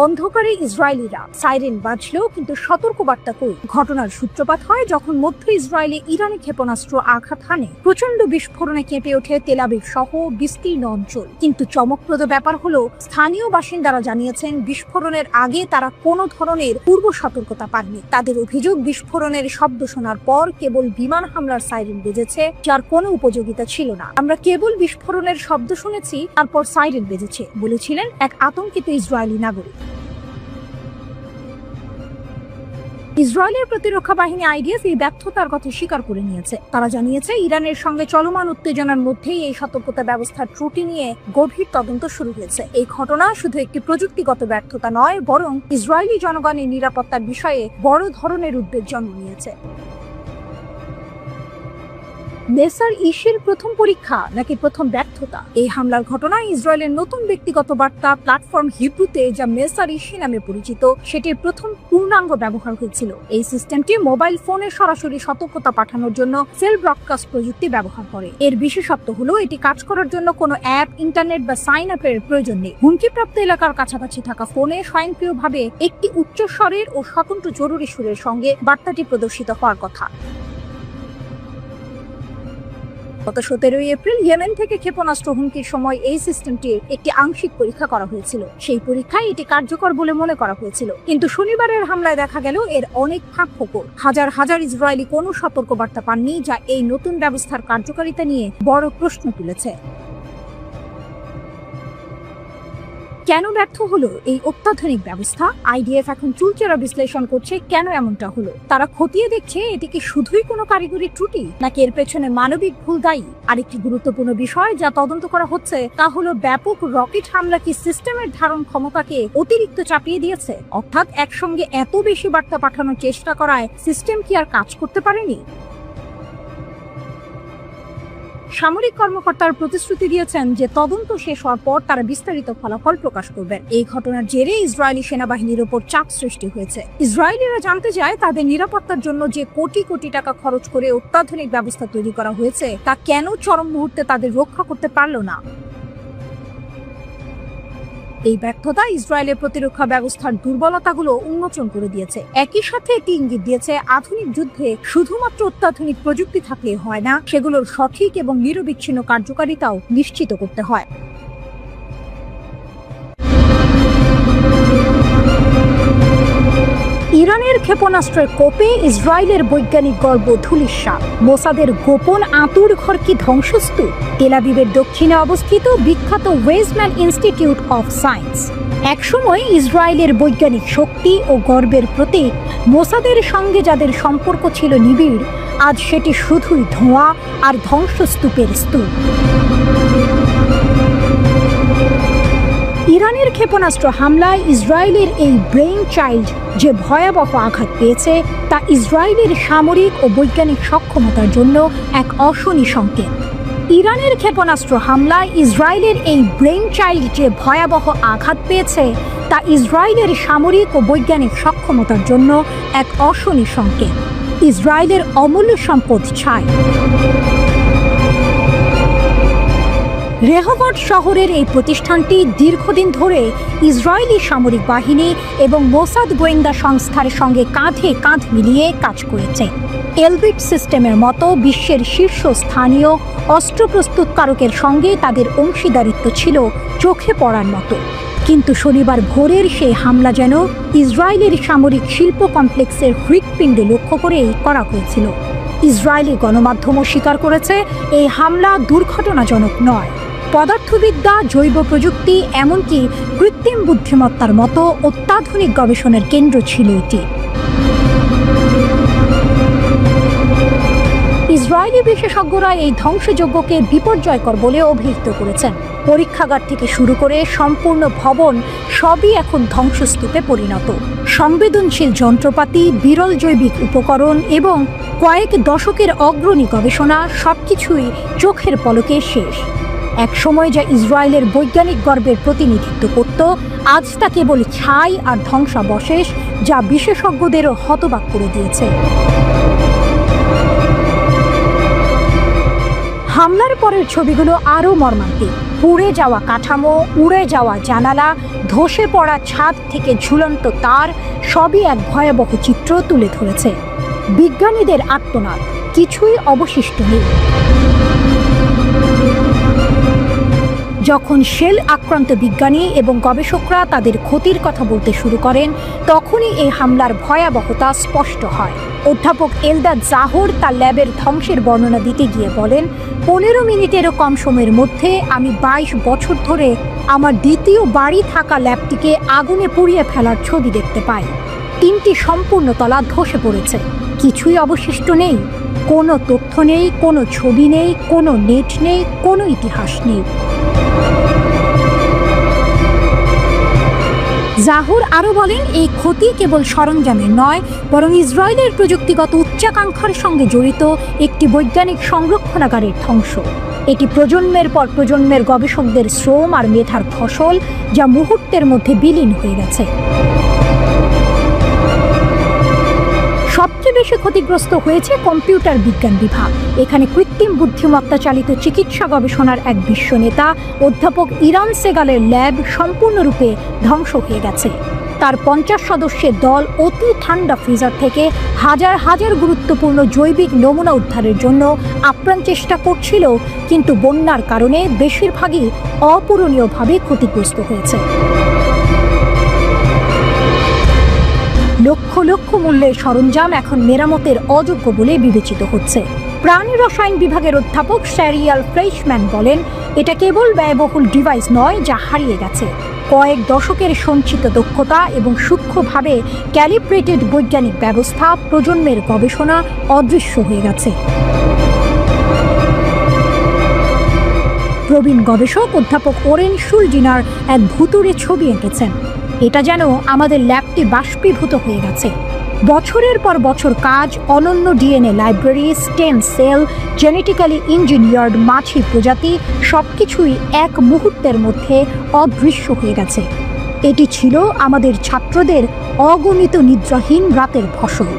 অন্ধকারে ইসরায়েলিরা সাইরেন বাজলেও কিন্তু সতর্কবার্তা কই। ঘটনার সূত্রপাত হয় যখন মধ্য ইসরায়েলে ইরানি ক্ষেপণাস্ত্র আঘাত হানে। প্রচন্ড বিস্ফোরণে কেঁপে ওঠে তেল আবিব সহ বিস্তীর্ণ অঞ্চল। কিন্তু চমকপ্রদ ব্যাপার হলো, স্থানীয় বাসিন্দারা জানিয়েছেন বিস্ফোরণের আগে তারা কোনো ধরনের পূর্ব সতর্কতা পাননি। তাদের অভিযোগ, বিস্ফোরণের শব্দ শোনার পর কেবল বিমান হামলার সাইরেন বেজেছে, যার কোনো উপযোগিতা ছিল না। আমরা কেবল বিস্ফোরণের শব্দ শুনেছি, তারপর সাইরেন বেজেছে, বলেছিলেন এক আতঙ্কিত ইসরায়েলি নাগরিক। ইসরায়েলের প্রতিরক্ষা বাহিনী IDF এই ব্যর্থতার কথা স্বীকার করে নিয়েছে। তারা জানিয়েছে, ইরানের সঙ্গে চলমান উত্তেজনার মধ্যেই এই সতর্কতা ব্যবস্থার ত্রুটি নিয়ে গভীর তদন্ত শুরু হয়েছে। এই ঘটনা শুধু একটি প্রযুক্তিগত ব্যর্থতা নয়, বরং ইসরায়েলি জনগণের নিরাপত্তার বিষয়ে বড় ধরনের উদ্বেগ জন্ম নিয়েছে। নেসার ইসের প্রথম পরীক্ষা নাকি প্রথম ব্যর্থতা? এই হামলার ঘটনায় ইসরায়েলের নতুন ব্যক্তিগত বার্তা প্ল্যাটফর্ম হিব্রুতে, যা মেসার ইসি নামে পরিচিত, সেটির প্রথম পূর্ণাঙ্গ ব্যবহার হয়েছিল। এই সিস্টেমটি মোবাইল ফোনে সরাসরি সতর্কতা পাঠানোর জন্য সেল ব্রডকাস্ট প্রযুক্তি ব্যবহার করে। এর বিশেষত্ব হলো, এটি কাজ করার জন্য কোনো অ্যাপ, ইন্টারনেট বা সাইন আপের প্রয়োজন নেই। হুমকিপ্রাপ্ত এলাকার কাছাকাছি থাকা ফোনে স্বয়ংক্রিয়ভাবে একটি উচ্চস্বরের ও স্বতন্ত্র জরুরি সুরের সঙ্গে বার্তাটি প্রদর্শিত হওয়ার কথা। গত 17 এপ্রিল ইয়েমেন থেকে ক্ষেপণাস্ত্র হুমকির সময় এই সিস্টেমটির একটি আংশিক পরীক্ষা করা হয়েছিল। সেই পরীক্ষায় এটি কার্যকর বলে মনে করা হয়েছিল, কিন্তু শনিবারের হামলায় দেখা গেল এর অনেক ফাঁক ফোকর। হাজার হাজার ইসরায়েলি কোনো সতর্কবার্তা পাননি, যা এই নতুন ব্যবস্থার কার্যকারিতা নিয়ে বড় প্রশ্ন তুলেছে। কেন ব্যর্থ হলো এই অত্যাধুনিক ব্যবস্থা? আইডিএফ এখন চুলচেরা বিশ্লেষণ করছে কেন এমনটা হলো। তারা খতিয়ে দেখছে এটি কি শুধুই কোনো কারিগরি ত্রুটি নাকি এর পেছনে মানবিক ভুল দায়ী। আরেকটি গুরুত্বপূর্ণ বিষয় যা তদন্ত করা হচ্ছে তা হলো ব্যাপক রকেট হামলা কি সিস্টেমের ধারণ ক্ষমতাকে অতিরিক্ত চাপিয়ে দিয়েছে, অর্থাৎ একসঙ্গে এত বেশি বার্তা পাঠানোর চেষ্টা করায় সিস্টেম কি আর কাজ করতে পারেনি। সামরিক কর্মকর্তারা প্রতিশ্রুতি দিয়েছেন যে তদন্ত শেষ হওয়ার পর তারা বিস্তারিত ফলাফল প্রকাশ করবেন। এই ঘটনার জেরে ইসরায়েলি সেনাবাহিনীর উপর চাপ সৃষ্টি হয়েছে। ইসরায়েলিরা জানতে চায় তাদের নিরাপত্তার জন্য যে কোটি কোটি টাকা খরচ করে অত্যাধুনিক ব্যবস্থা তৈরি করা হয়েছে তা কেন চরম মুহূর্তে তাদের রক্ষা করতে পারল না। এই ব্যর্থতা ইসরায়েলের প্রতিরক্ষা ব্যবস্থার দুর্বলতাগুলো উন্মোচন করে দিয়েছে। একই সাথে এটি ইঙ্গিত দিয়েছে আধুনিক যুদ্ধে শুধুমাত্র অত্যাধুনিক প্রযুক্তি থাকলে হয় না, সেগুলোর সঠিক এবং নিরবিচ্ছিন্ন কার্যকারিতাও নিশ্চিত করতে হয়। ইরানের ক্ষেপণাস্ত্রের কোপে ইসরায়েলের বৈজ্ঞানিক গর্ব ধূলিসাৎ। মোসাদের গোপন আঁতুড় ঘর কি ধ্বংসস্তূপ? তেল আবিবের দক্ষিণে অবস্থিত বিখ্যাত ওয়েজম্যান ইনস্টিটিউট অফ সায়েন্স একসময় ইসরায়েলের বৈজ্ঞানিক শক্তি ও গর্বের প্রতীক। মোসাদের সঙ্গে যাদের সম্পর্ক ছিল নিবিড়, আজ সেটি শুধুই ধোঁয়া আর ধ্বংসস্তূপের স্তূপ। ইরানের ক্ষেপণাস্ত্র হামলায় ইসরায়েলের এই ব্রেইন চাইল্ড যে ভয়াবহ আঘাত পেয়েছে তা ইসরায়েলের সামরিক ও বৈজ্ঞানিক সক্ষমতার জন্য এক অশনি সংকেত। ইরানের ক্ষেপণাস্ত্র হামলায় ইসরায়েলের এই ব্রেইন চাইল্ড যে ভয়াবহ আঘাত পেয়েছে তা ইসরায়েলের সামরিক ও বৈজ্ঞানিক সক্ষমতার জন্য এক অশনি সংকেত। ইসরায়েলের অমূল্য সম্পদ ছাই। রেহবট শহরের এই প্রতিষ্ঠানটি দীর্ঘদিন ধরে ইসরায়েলি সামরিক বাহিনী এবং মোসাদ গোয়েন্দা সংস্থার সঙ্গে কাঁধে কাঁধ মিলিয়ে কাজ করেছে। এলবিট সিস্টেমের মতো বিশ্বের শীর্ষস্থানীয় অস্ত্র প্রস্তুতকারকের সঙ্গে তাদের অংশীদারিত্ব ছিল চোখে পড়ার মতো। কিন্তু শনিবার ভোরের সেই হামলা যেন ইসরায়েলের সামরিক শিল্প কমপ্লেক্সের হৃৎপিণ্ডে লক্ষ্য করেই করা হয়েছিল। ইসরায়েলি গণমাধ্যমও স্বীকার করেছে এই হামলা দুর্ঘটনাজনক নয়। পদার্থবিদ্যা, জৈব প্রযুক্তি, এমনকি কৃত্রিম বুদ্ধিমত্তার মতো অত্যাধুনিক গবেষণার কেন্দ্র ছিল এটি। ইসরায়েলি বিশেষজ্ঞরা এই ধ্বংসযজ্ঞকে বিপর্যয়কর বলে অভিহিত করেছেন। পরীক্ষাগার থেকে শুরু করে সম্পূর্ণ ভবন সবই এখন ধ্বংসস্তূপে পরিণত। সংবেদনশীল যন্ত্রপাতি, বিরল জৈবিক উপকরণ এবং কয়েক দশকের অগ্রণী গবেষণা সবকিছুই চোখের পলকে শেষ। এক সময় যা ইসরায়েলের বৈজ্ঞানিক গর্বের প্রতিনিধিত্ব করত, আজ তা কেবল ছাই আর ধ্বংসাবশেষ, যা বিশেষজ্ঞদেরও হতবাক করে দিয়েছে। হামলার পরের ছবিগুলো আরও মর্মান্তিক। পুড়ে যাওয়া কাঠামো, উড়ে যাওয়া জানালা, ধসে পড়া ছাদ থেকে ঝুলন্ত তার, সবই এক ভয়াবহ চিত্র তুলে ধরেছে। বিজ্ঞানীদের আর্তনাদ, কিছুই অবশিষ্ট নেই। যখন শেল আক্রান্ত বিজ্ঞানী এবং গবেষকরা তাদের ক্ষতির কথা বলতে শুরু করেন, তখনই এই হামলার ভয়াবহতা স্পষ্ট হয়। অধ্যাপক এলদাদ জাহর তার ল্যাবের ধ্বংসের বর্ণনা দিতে গিয়ে বলেন, 15 মিনিটেরও কম সময়ের মধ্যে আমি 22 বছর ধরে আমার দ্বিতীয় বাড়ি থাকা ল্যাবটিকে আগুনে পুড়িয়ে ফেলার ছবি দেখতে পাই। 3টি সম্পূর্ণ তলা ধসে পড়েছে, কিছুই অবশিষ্ট নেই। কোনো তথ্য নেই, কোনো ছবি নেই, কোনো নেট নেই, কোনো ইতিহাস নেই। জাহুর আরও বলেন, এই ক্ষতি কেবল সরঞ্জামের নয়, বরং ইসরায়েলের প্রযুক্তিগত উচ্চাকাঙ্ক্ষার সঙ্গে জড়িত একটি বৈজ্ঞানিক সংরক্ষণাগারের ধ্বংস। এটি প্রজন্মের পর প্রজন্মের গবেষকদের শ্রম আর মেধার ফসল, যা মুহূর্তের মধ্যে বিলীন হয়ে গেছে। সবচেয়ে বেশি ক্ষতিগ্রস্ত হয়েছে কম্পিউটার বিজ্ঞান বিভাগ। এখানে কৃত্রিম বুদ্ধিমত্তা চালিত চিকিৎসা গবেষণার এক বিশ্ব নেতা অধ্যাপক ইরান সেগালের ল্যাব সম্পূর্ণরূপে ধ্বংস হয়ে গেছে। তার 50 সদস্যের দল অতি ঠান্ডা ফ্রিজার থেকে হাজার হাজার গুরুত্বপূর্ণ জৈবিক নমুনা উদ্ধারের জন্য আপ্রাণ চেষ্টা করছিল, কিন্তু বন্যার কারণে বেশিরভাগই অপূরণীয়ভাবে ক্ষতিগ্রস্ত হয়েছে। লক্ষ লক্ষ মূল্যের সরঞ্জাম এখন মেরামতের অযোগ্য বলে বিবেচিত হচ্ছে। প্রাণী রসায়ন বিভাগের অধ্যাপক স্যারিয়াল ফ্রেশম্যান বলেন, এটা কেবল ব্যয়বহুল ডিভাইস নয় যা হারিয়ে গেছে। কয়েক দশকের সঞ্চিত দক্ষতা এবং সূক্ষ্মভাবে ক্যালিব্রেটেড বৈজ্ঞানিক ব্যবস্থা, প্রজন্মের গবেষণা অদৃশ্য হয়ে গেছে। প্রবীণ গবেষক অধ্যাপক ওরেন শুলডিনার এক ভুতুড়ে ছবি এঁকেছেন। এটা যেন আমাদের ল্যাবটি বাষ্পীভূত হয়ে গেছে। বছরের পর বছর কাজ, অনন্য DNA library, stem cell, genetically engineered মাছি প্রজাতি, সবকিছুই এক মুহূর্তের মধ্যে অদৃশ্য হয়ে গেছে। এটি ছিল আমাদের ছাত্রদের অগণিত নিদ্রাহীন রাতের ফসল।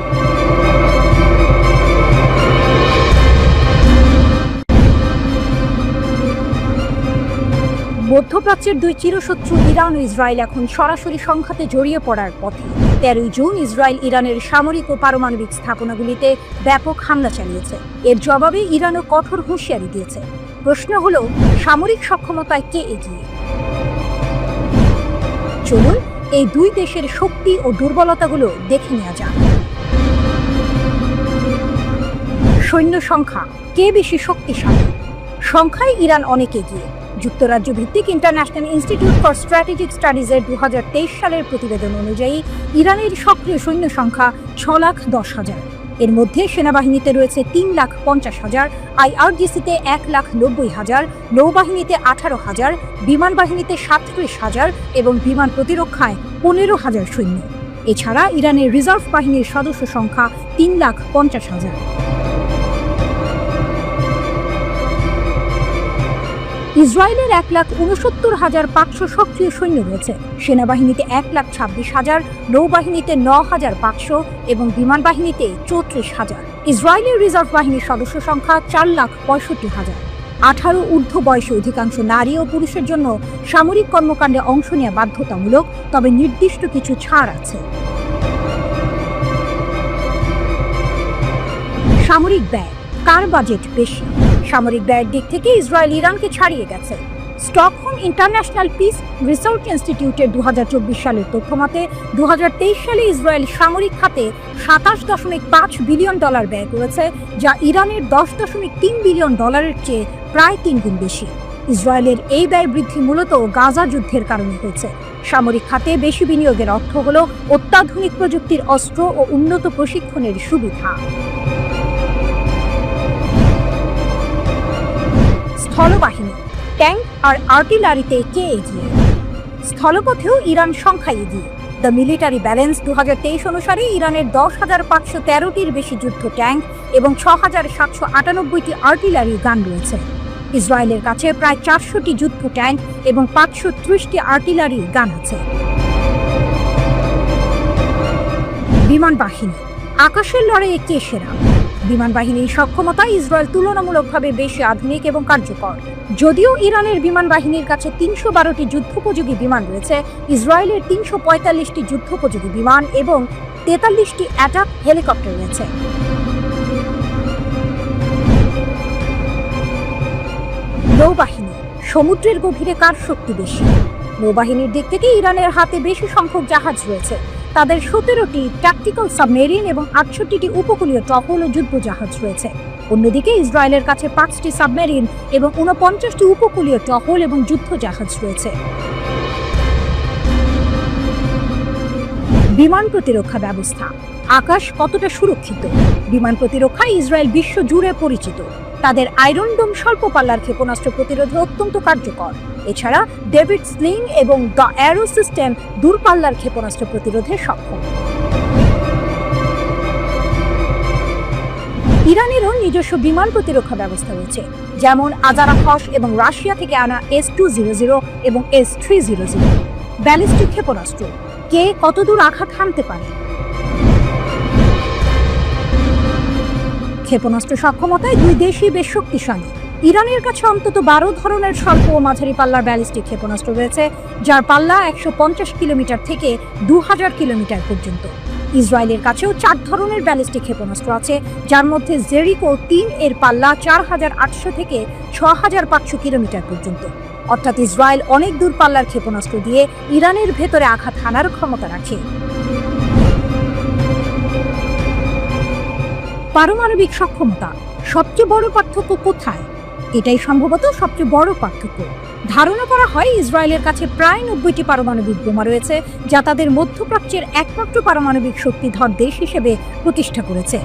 মধ্যপ্রাচ্যের দুই চিরশত্রু ইরান ও ইসরায়েল এখন সরাসরি সংঘাতে জড়িয়ে পড়ার পথে। 13 জুন ইসরায়েল ইরানের সামরিক ও পারমাণবিক স্থাপনাগুলিতে ব্যাপক হামলা চালিয়েছে। এর জবাবে ইরানও কঠোর হুঁশিয়ারি দিয়েছে। প্রশ্ন হলো, সামরিক সক্ষমতায় কে এগিয়ে? চলুন এই দুই দেশের শক্তি ও দুর্বলতাগুলো দেখে নেওয়া যাক। সৈন্য সংখ্যা, কে বেশি শক্তিশালী? সংখ্যায় ইরান অনেক এগিয়ে। যুক্তরাজ্য ভিত্তিক ইন্টারন্যাশনাল ইনস্টিটিউট ফর স্ট্র্যাটেজিক স্টাডিজের 2023 সালের প্রতিবেদন অনুযায়ী ইরানের সক্রিয় সৈন্য সংখ্যা 6,10,000। এর মধ্যে সেনাবাহিনীতে রয়েছে 3,50,000, আইআরজিসিতে 1,90,000, নৌবাহিনীতে 18,000, বিমান বাহিনীতে 37,000 এবং বিমান প্রতিরক্ষায় 15,000 সৈন্য। এছাড়া ইরানের রিজার্ভ বাহিনীর সদস্য সংখ্যা 3,50,000। ইসরায়েলের 1,69,500 সক্রিয় সৈন্য রয়েছে। সেনাবাহিনীতে 1,26,000, নৌবাহিনীতে 9,500 এবং বিমান বাহিনীতে 34,000। ইসরায়েলের রিজার্ভ বাহিনীর সদস্য সংখ্যা 4,65,000। 18 ঊর্ধ্ব বয়সী অধিকাংশ নারী ও পুরুষের জন্য সামরিক কর্মকাণ্ডে অংশ নেওয়া বাধ্যতামূলক, তবে নির্দিষ্ট কিছু ছাড় আছে। সামরিক ব্যয়, কার বাজেট বেশি? সামরিক ব্যয়ের দিক থেকে ইসরায়েল ইরানকে ছাড়িয়ে গেছে। স্টকহোম ইন্টারন্যাশনাল পিস রিসার্চ ইনস্টিটিউটের 2024 সালের তথ্যমতে 2023 সালে ইসরায়েল সামরিক খাতে $27.5 বিলিয়ন ব্যয় করেছে, যা ইরানের $10.3 বিলিয়ন চেয়ে প্রায় 3 গুণ বেশি। ইসরায়েলের এই ব্যয় বৃদ্ধি মূলত গাজা যুদ্ধের কারণে হয়েছে। সামরিক খাতে বেশি বিনিয়োগের অর্থ হল অত্যাধুনিক প্রযুক্তির অস্ত্র ও উন্নত প্রশিক্ষণের সুবিধা। স্থলবাহিনী, ট্যাঙ্ক আর আর্টিলারিতে কে এগিয়ে? স্থলপথেও ইরান সংখ্যায় এগিয়ে। দ্য মিলিটারি ব্যালেন্স 2023 অনুসারে ইরানের 10,513টির বেশি যুদ্ধ ট্যাঙ্ক এবং 6,798টি আর্টিলারি গান রয়েছে। ইসরায়েলের কাছে প্রায় 400টি যুদ্ধ ট্যাঙ্ক এবং 530টি আর্টিলারি গান আছে। বিমান বাহিনী, আকাশের লড়াইয়ে কে সেরা? বিমান বাহিনীর সক্ষমতা ইসরায়েল তুলনামূলকভাবে বেশি আধুনিক এবং কার্যকর। যদিও ইরানের বিমান বাহিনীর কাছে 312টি যুদ্ধোপযোগী বিমান রয়েছে, ইসরায়েলের 345টি যুদ্ধোপযোগী বিমান এবং 43টি অ্যাটাক হেলিকপ্টার রয়েছে। নৌবাহিনী, সমুদ্রের গভীরে কার শক্তি বেশি? নৌবাহিনীর দিক থেকে ইরানের হাতে বেশি সংখ্যক জাহাজ রয়েছে। তাদের 17টি ট্যাকটিক্যাল সাবমেরিন এবং 68টি উপকূলীয় টহল ও যুদ্ধ জাহাজ রয়েছে। অন্যদিকে ইসরায়েলের কাছে 5টি সাবমেরিন এবং 49টি উপকূলীয় টহল এবং যুদ্ধ জাহাজ রয়েছে। বিমান প্রতিরক্ষা ব্যবস্থা, আকাশ কতটা সুরক্ষিত? বিমান প্রতিরক্ষায় ইসরায়েল বিশ্ব জুড়ে পরিচিত। তাদের আয়রন ডোম স্বল্প পাল্লার ক্ষেপণাস্ত্র প্রতিরোধে অত্যন্ত কার্যকর। এছাড়া ডেভিড স্লিং এবং দ্য অ্যারো সিস্টেম দূরপাল্লার ক্ষেপণাস্ত্র প্রতিরোধে সক্ষম। ইরানেরও নিজস্ব বিমান প্রতিরক্ষা ব্যবস্থা রয়েছে, যেমন আজারাখস এবং রাশিয়া থেকে আনা S-200 এবং S-300। ব্যালিস্টিক ক্ষেপণাস্ত্র, কে কতদূর আঘাত হানতে পারে? ক্ষেপণাস্ত্র সক্ষমতায় দুই দেশই বেশ শক্তিশালী। ইরানের কাছে অন্তত 12 ধরনের স্বল্প ও মাঝারি পাল্লার ব্যালিস্টিক ক্ষেপণাস্ত্র রয়েছে, যার পাল্লা 150 কিলোমিটার থেকে 2000 কিলোমিটার পর্যন্ত। ইসরায়েলের কাছেও 4 ধরনের ব্যালিস্টিক ক্ষেপণাস্ত্র আছে, যার মধ্যে জেরিকো 3 এর পাল্লা 4800 থেকে 6500 কিলোমিটার পর্যন্ত। অর্থাৎ ইসরায়েল অনেক দূর পাল্লার ক্ষেপণাস্ত্র দিয়ে ইরানের ভেতরে আঘাত হানার ক্ষমতা রাখে। পারমাণবিক সক্ষমতা, সবচেয়ে বড় পার্থক্য কোথায়? এটাই সম্ভবত সবচেয়ে বড় পার্থক্য। ধারণা করা হয় ইসরায়েলের কাছে প্রায় 90টি পারমাণবিক বোমা রয়েছে, যা তাদের মধ্যপ্রাচ্যের একমাত্র পারমাণবিক শক্তিধর দেশ হিসেবে প্রতিষ্ঠা করেছে।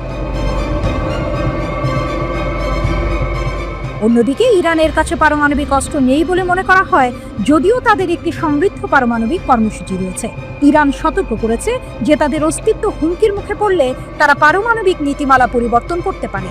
অন্যদিকে ইরানের কাছে পারমাণবিক অস্ত্র নেই বলে মনে করা হয়, যদিও তাদের একটি সমৃদ্ধ পারমাণবিক কর্মসূচি রয়েছে। ইরান সতর্ক করেছে যে তাদের অস্তিত্ব হুমকির মুখে পড়লে তারা পারমাণবিক নীতিমালা পরিবর্তন করতে পারে।